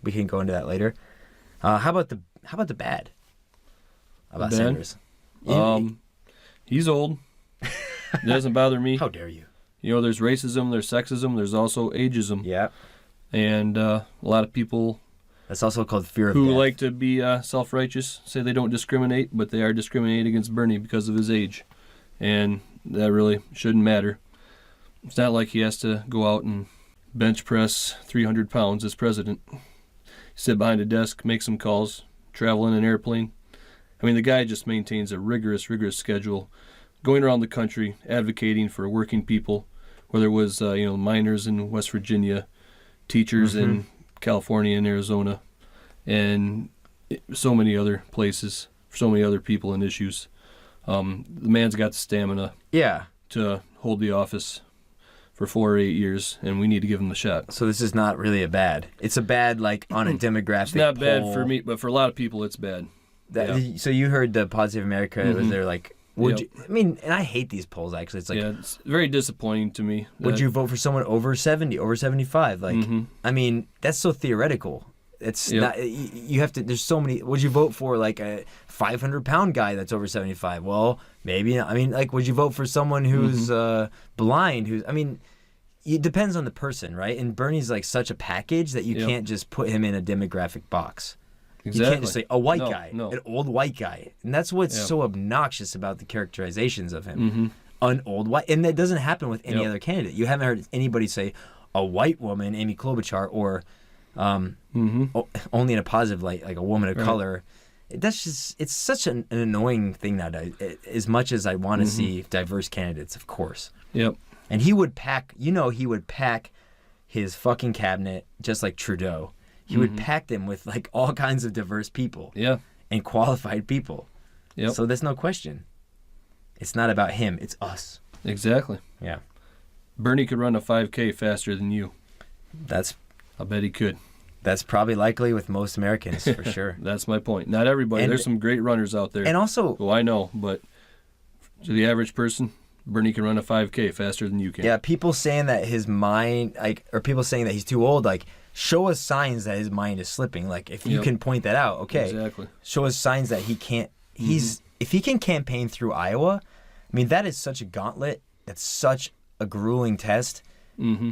[SPEAKER 1] we can go into that later. How about the bad? About
[SPEAKER 2] Bad?
[SPEAKER 1] Sanders?
[SPEAKER 2] He's old. It doesn't bother me.
[SPEAKER 1] How dare you?
[SPEAKER 2] You know, there's racism, there's sexism, there's also ageism.
[SPEAKER 1] Yeah.
[SPEAKER 2] And a lot of people
[SPEAKER 1] That's also called fear of
[SPEAKER 2] who
[SPEAKER 1] death.
[SPEAKER 2] like to be self-righteous say they don't discriminate, but they are discriminating against Bernie because of his age. And that really shouldn't matter. It's not like he has to go out and bench press 300 pounds as president. Sit behind a desk, make some calls, travel in an airplane. I mean, the guy just maintains a rigorous schedule, going around the country advocating for working people, whether it was miners in West Virginia, teachers in California and Arizona, and so many other places, so many other people and issues. The man's got the stamina to hold the office for 4 or 8 years, and we need to give him the shot.
[SPEAKER 1] So this is not really a bad. It's a bad, like, on a demographic
[SPEAKER 2] It's not bad
[SPEAKER 1] poll.
[SPEAKER 2] for me, but for a lot of people, it's bad.
[SPEAKER 1] So you heard the Positive America. It was there like, would
[SPEAKER 2] Yep.
[SPEAKER 1] you? I mean, and I hate these polls actually. It's like,
[SPEAKER 2] It's very disappointing to me.
[SPEAKER 1] would you vote for someone over 70, over 75? Like,
[SPEAKER 2] Mhm.
[SPEAKER 1] I mean, that's so theoretical. It's
[SPEAKER 2] Yep.
[SPEAKER 1] not. You have to. There's so many. Would you vote for like a 500-pound guy that's over 75? Well, maybe not. I mean, like, would you vote for someone who's blind? Who's? I mean, it depends on the person, right? And Bernie's like such a package that you can't just put him in a demographic box.
[SPEAKER 2] Exactly.
[SPEAKER 1] You can't just say a white
[SPEAKER 2] No,
[SPEAKER 1] guy,
[SPEAKER 2] no.
[SPEAKER 1] an old white guy. And that's what's so obnoxious about the characterizations of him.
[SPEAKER 2] Mm-hmm.
[SPEAKER 1] An old white. And that doesn't happen with any
[SPEAKER 2] Yep.
[SPEAKER 1] other candidate. You haven't heard anybody say a white woman, Amy Klobuchar, or only in a positive light, like a woman of color. That's just, it's such an annoying thing nowadays. As much as I want to see diverse candidates, of course.
[SPEAKER 2] Yep.
[SPEAKER 1] And he would pack his fucking cabinet just like Trudeau. He would pack them with like all kinds of diverse people.
[SPEAKER 2] Yeah.
[SPEAKER 1] And qualified people.
[SPEAKER 2] Yep.
[SPEAKER 1] So there's no question. It's not about him. It's us.
[SPEAKER 2] Exactly.
[SPEAKER 1] Yeah.
[SPEAKER 2] Bernie could run a 5K faster than you. I bet he could.
[SPEAKER 1] That's probably likely with most Americans, for sure.
[SPEAKER 2] That's my point. Not everybody.
[SPEAKER 1] And-
[SPEAKER 2] There's some great runners out there.
[SPEAKER 1] And also,
[SPEAKER 2] who I know, but to the average person, Bernie can run a 5K faster than you can.
[SPEAKER 1] yeah, people saying that his mind, like, or people saying that he's too old, like, show us signs that his mind is slipping. Like, if you can point that out, okay.
[SPEAKER 2] Exactly.
[SPEAKER 1] Show us signs that he can't. If he can campaign through Iowa, I mean, that is such a gauntlet. That's such a grueling test.
[SPEAKER 2] Mm-hmm.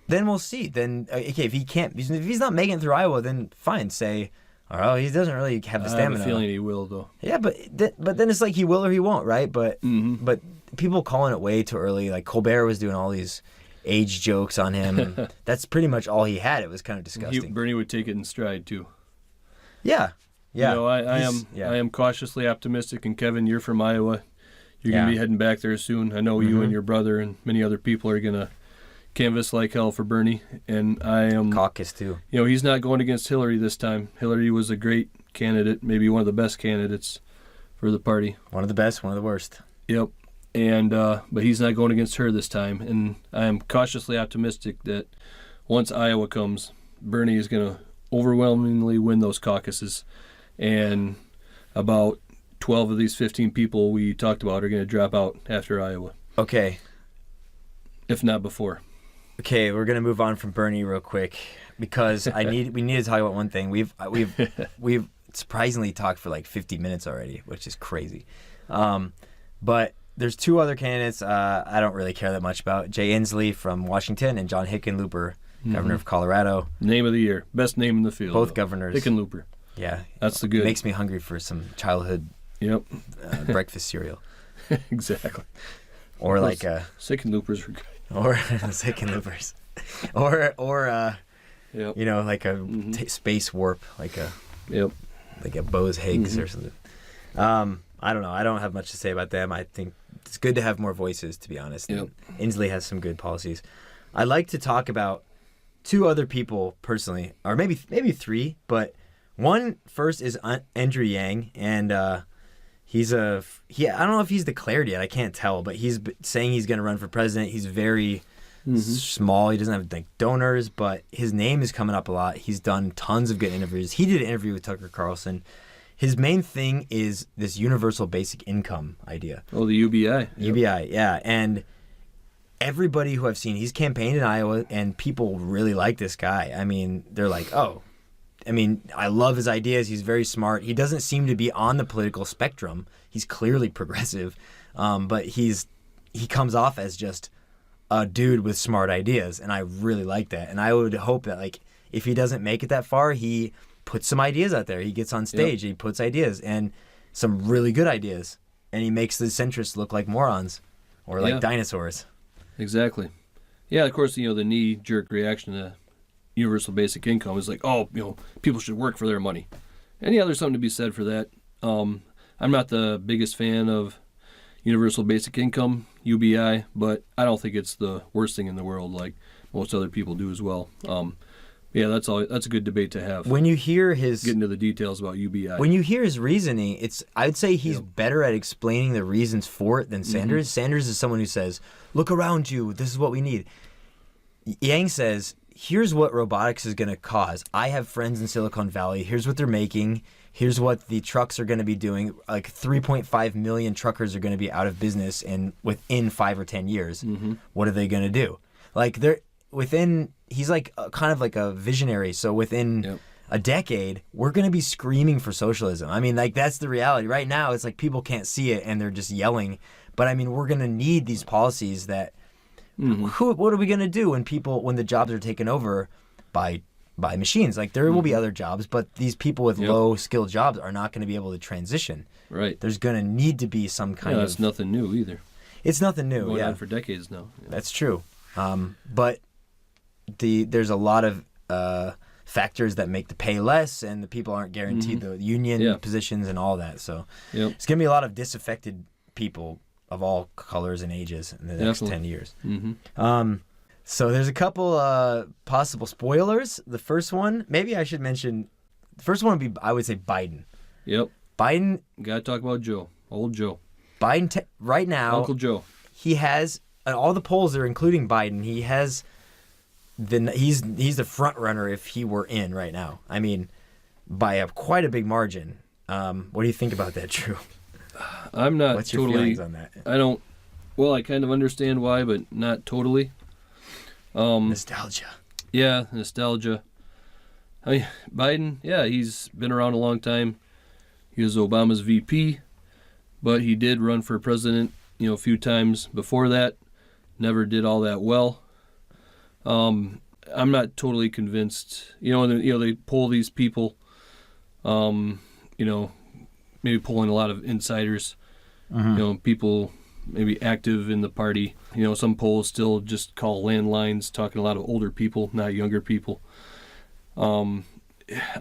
[SPEAKER 1] Then we'll see. Then okay, if he's not making it through Iowa, then fine. Say, oh, he doesn't really have the stamina.
[SPEAKER 2] I have a feeling he will, though.
[SPEAKER 1] Yeah, but then it's like he will or he won't, right? But but people calling it way too early. Like Colbert was doing all these age jokes on him. And that's pretty much all he had. It was kind of disgusting.
[SPEAKER 2] Bernie would take it in stride too.
[SPEAKER 1] Yeah.
[SPEAKER 2] You know, I am cautiously optimistic. And Kevin, you're from Iowa. You're gonna be heading back there soon. I know you and your brother and many other people are gonna canvass like hell for Bernie, and I am
[SPEAKER 1] caucus too.
[SPEAKER 2] You know, he's not going against Hillary this time. Hillary was a great candidate, maybe one of the best candidates for the party.
[SPEAKER 1] One of the best, one of the worst.
[SPEAKER 2] Yep. And but he's not going against her this time, and I am cautiously optimistic that once Iowa comes, Bernie is going to overwhelmingly win those caucuses, and about 12 of these 15 people we talked about are going to drop out after Iowa.
[SPEAKER 1] Okay.
[SPEAKER 2] If not before.
[SPEAKER 1] Okay, we're gonna move on from Bernie real quick because we need to talk about one thing. We've surprisingly talked for like 50 minutes already, which is crazy. But there's two other candidates I don't really care that much about: Jay Inslee from Washington and John Hickenlooper, governor of Colorado.
[SPEAKER 2] Name of the year, best name in the field.
[SPEAKER 1] Both governors.
[SPEAKER 2] Hickenlooper.
[SPEAKER 1] Yeah,
[SPEAKER 2] that's the good.
[SPEAKER 1] It makes me hungry for some childhood.
[SPEAKER 2] Yep.
[SPEAKER 1] Breakfast cereal.
[SPEAKER 2] Exactly.
[SPEAKER 1] Or like a
[SPEAKER 2] Hickenloopers were good.
[SPEAKER 1] Or Hickenloopers. Or you know, like a space warp, like a Bose Higgs or something. I don't know. I don't have much to say about them. I think it's good to have more voices, to be honest.
[SPEAKER 2] Yep.
[SPEAKER 1] Inslee has some good policies. I'd like to talk about two other people personally, or maybe three, but one first is Andrew Yang, and I don't know if he's declared yet. I can't tell, but he's saying he's going to run for president. He's very small. He doesn't have like donors, but his name is coming up a lot. He's done tons of good interviews. He did an interview with Tucker Carlson. His main thing is this universal basic income idea.
[SPEAKER 2] Oh, the UBI.
[SPEAKER 1] UBI, yeah. And everybody who I've seen, he's campaigned in Iowa, and people really like this guy. I mean, they're like, I love his ideas. He's very smart. He doesn't seem to be on the political spectrum. He's clearly progressive, but he comes off as just a dude with smart ideas, and I really like that. And I would hope that, like, if he doesn't make it that far, he puts some ideas out there. He gets on stage, he puts ideas, and some really good ideas, and he makes the centrists look like morons or like dinosaurs.
[SPEAKER 2] Exactly. Yeah, of course, the knee-jerk reaction to universal basic income is like, people should work for their money. And yeah, there's something to be said for that. I'm not the biggest fan of universal basic income, UBI, but I don't think it's the worst thing in the world like most other people do as well. Yeah, that's a good debate to have.
[SPEAKER 1] When you hear his...
[SPEAKER 2] Get into the details about UBI.
[SPEAKER 1] When you hear his reasoning, I'd say he's better at explaining the reasons for it than Sanders. Sanders is someone who says, look around you, this is what we need. Yang says, here's what robotics is going to cause. I have friends in Silicon Valley. Here's what they're making. Here's what the trucks are going to be doing. Like 3.5 million truckers are going to be out of business within 5 or 10 years. What are they going to do? Like he's like kind of like a visionary. So within a decade, we're going to be screaming for socialism. I mean, like that's the reality. Right now, it's like people can't see it and they're just yelling. But I mean, we're going to need these policies that what are we going to do when the jobs are taken over by machines? Like there will be other jobs, but these people with low skilled jobs are not going to be able to transition.
[SPEAKER 2] Right.
[SPEAKER 1] There's going to need to be some kind of...
[SPEAKER 2] That's nothing new either.
[SPEAKER 1] It's nothing new,
[SPEAKER 2] Going on for decades now. Yeah.
[SPEAKER 1] That's true. But there's a lot of factors that make the pay less, and the people aren't guaranteed the union positions and all that. So it's going to be a lot of disaffected people of all colors and ages in the next 10 years. So there's a couple possible spoilers. The first one, maybe I should mention, the first one would be, I would say Biden.
[SPEAKER 2] Yep.
[SPEAKER 1] Biden.
[SPEAKER 2] Got to talk about Joe. Old Joe.
[SPEAKER 1] Biden, right now.
[SPEAKER 2] Uncle Joe.
[SPEAKER 1] He has, all the polls are including Biden, he's the front runner if he were in right now. I mean, by quite a big margin. What do you think about that, Drew?
[SPEAKER 2] I'm not
[SPEAKER 1] What's your
[SPEAKER 2] totally...
[SPEAKER 1] feelings on that?
[SPEAKER 2] I kind of understand why, but not totally.
[SPEAKER 1] Nostalgia.
[SPEAKER 2] Yeah, nostalgia. I mean, Biden, he's been around a long time. He was Obama's VP, but he did run for president, a few times before that. Never did all that well. I'm not totally convinced. They poll these people, maybe polling a lot of insiders, people maybe active in the party. Some polls still just call landlines, talking a lot of older people, not younger people. I'm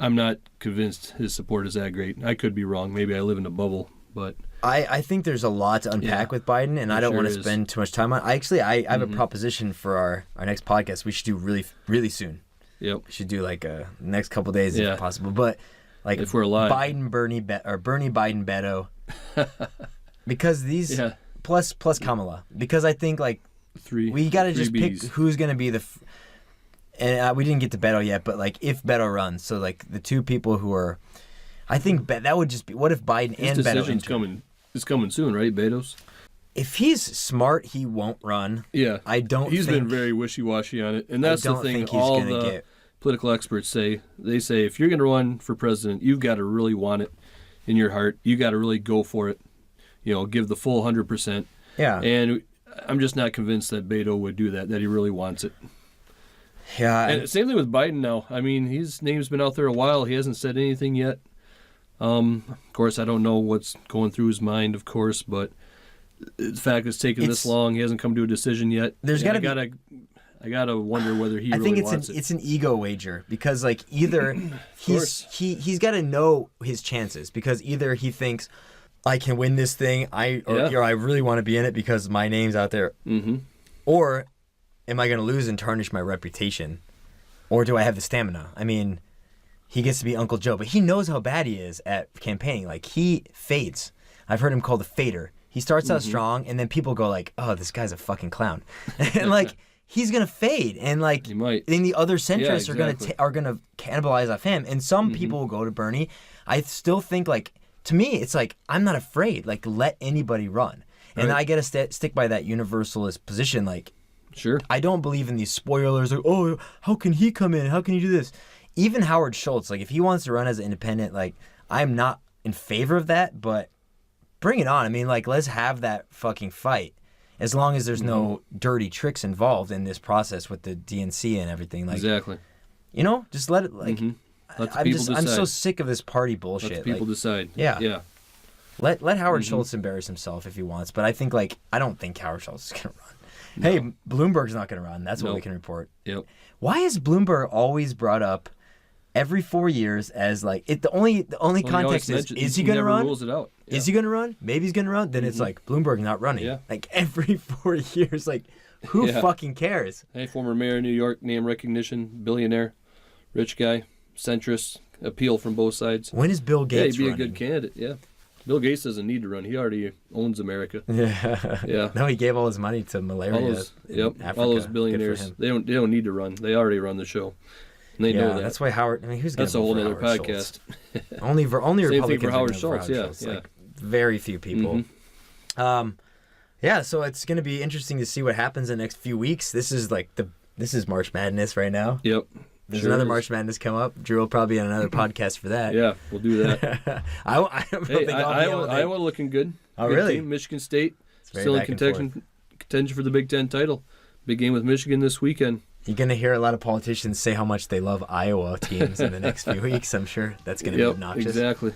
[SPEAKER 2] not convinced his support is that great. I could be wrong. Maybe I live in a bubble, but...
[SPEAKER 1] I think there's a lot to unpack with Biden, and I don't want to spend too much time on it. I have a proposition for our next podcast we should do really, really soon.
[SPEAKER 2] Yep.
[SPEAKER 1] We should do like next couple days if possible. But like
[SPEAKER 2] if we're alive.
[SPEAKER 1] Bernie Biden Beto. Because these plus Kamala. Because I think like we got to just pick who's going to be and we didn't get to Beto yet, but like if Beto runs, so like the two people who are, I think that would just be, what if Biden and Beto
[SPEAKER 2] It's coming soon, right, Beto's?
[SPEAKER 1] If he's smart, he won't run.
[SPEAKER 2] Yeah. He's been very wishy-washy on it. And that's the thing all the political experts say. They say if you're going to run for president, you've got to really want it in your heart. You got to really go for it. Give the full 100%.
[SPEAKER 1] Yeah.
[SPEAKER 2] And I'm just not convinced that Beto would do that he really wants it.
[SPEAKER 1] Yeah.
[SPEAKER 2] And same thing with Biden now. I mean, his name's been out there a while. He hasn't said anything yet. Of course, I don't know what's going through his mind, of course, but the fact it's taken this long, he hasn't come to a decision yet. I gotta wonder whether he really wants it.
[SPEAKER 1] It's an ego wager because like either he's got to know his chances because either he thinks I can win this thing, I really want to be in it because my name's out there, or am I going to lose and tarnish my reputation, or do I have the stamina? I mean. He gets to be Uncle Joe, but he knows how bad he is at campaigning. Like, he fades. I've heard him called a fader. He starts out strong, and then people go like, "Oh, this guy's a fucking clown," and like he's gonna fade, and like
[SPEAKER 2] He might.
[SPEAKER 1] then the other centrists
[SPEAKER 2] exactly.
[SPEAKER 1] are gonna cannibalize off him, and some people will go to Bernie. I still think like to me, it's like I'm not afraid. Like let anybody run, and I gotta stick by that universalist position. Like
[SPEAKER 2] Sure.
[SPEAKER 1] I don't believe in these spoilers. Like, oh, how can he come in? How can he do this? Even Howard Schultz, like if he wants to run as an independent, like I'm not in favor of that, but bring it on. I mean, like let's have that fucking fight. As long as there's no dirty tricks involved in this process with the DNC and everything, like
[SPEAKER 2] Exactly.
[SPEAKER 1] you know, just let it like.
[SPEAKER 2] Let the people decide.
[SPEAKER 1] I'm so sick of this party bullshit.
[SPEAKER 2] Let the people decide.
[SPEAKER 1] Yeah.
[SPEAKER 2] Yeah.
[SPEAKER 1] Let Howard Schultz embarrass himself if he wants, but I think like I don't think Howard Schultz is gonna run. No. Hey, Bloomberg's not gonna run. That's what we can report.
[SPEAKER 2] Yep.
[SPEAKER 1] Why is Bloomberg always brought up every 4 years as like it? The only context is he gonna run?
[SPEAKER 2] Rules it out. Yeah.
[SPEAKER 1] Is he gonna run? Maybe he's gonna run. Then it's like Bloomberg not running.
[SPEAKER 2] Yeah.
[SPEAKER 1] Like every 4 years, like who fucking cares?
[SPEAKER 2] Hey, former mayor of New York, name recognition, billionaire, rich guy, centrist, appeal from both sides.
[SPEAKER 1] When is Bill Gates?
[SPEAKER 2] Yeah, he'd be
[SPEAKER 1] running?
[SPEAKER 2] a good candidate. Yeah. Bill Gates doesn't need to run. He already owns America.
[SPEAKER 1] Yeah.
[SPEAKER 2] Yeah.
[SPEAKER 1] No, he gave all his money to malaria.
[SPEAKER 2] All those billionaires. They don't need to run. They already run the show. And they know that.
[SPEAKER 1] That's why Howard. I mean, who's
[SPEAKER 2] That's a whole other podcast.
[SPEAKER 1] only
[SPEAKER 2] Same
[SPEAKER 1] Republicans.
[SPEAKER 2] thing for Howard
[SPEAKER 1] are
[SPEAKER 2] Schultz.
[SPEAKER 1] for
[SPEAKER 2] Yeah.
[SPEAKER 1] Like very few people. Yeah. So it's gonna be interesting to see what happens in the next few weeks. This is March Madness right now.
[SPEAKER 2] Yep.
[SPEAKER 1] There's another March Madness come up. Drew will probably be on another podcast for that.
[SPEAKER 2] Yeah, we'll do that.
[SPEAKER 1] I don't think I'll be able to.
[SPEAKER 2] Iowa looking good.
[SPEAKER 1] Oh,
[SPEAKER 2] good
[SPEAKER 1] really?
[SPEAKER 2] Team. Michigan State
[SPEAKER 1] Still
[SPEAKER 2] in contention for the Big Ten title. Big game with Michigan this weekend.
[SPEAKER 1] You're going to hear a lot of politicians say how much they love Iowa teams in the next few weeks. I'm sure that's going to be obnoxious.
[SPEAKER 2] Exactly.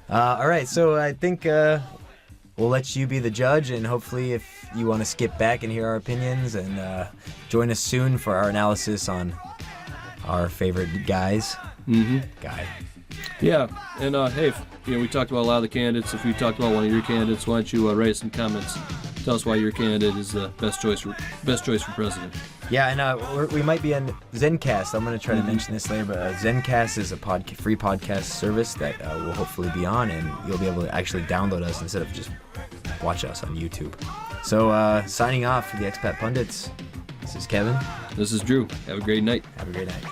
[SPEAKER 1] All right, so I think we'll let you be the judge, and hopefully if you want to skip back and hear our opinions, and join us soon for our analysis on our favorite guy.
[SPEAKER 2] Yeah, and hey, we talked about a lot of the candidates. If we talked about one of your candidates, why don't you write some comments? Tell us why your candidate is the best choice for president.
[SPEAKER 1] Yeah, and we might be on Zencast. I'm going to try to mention this later, but Zencast is a free podcast service that we'll hopefully be on, and you'll be able to actually download us instead of just watch us on YouTube. So signing off for the Expat Pundits, this is Kevin.
[SPEAKER 2] This is Drew. Have a great night.
[SPEAKER 1] Have a great night.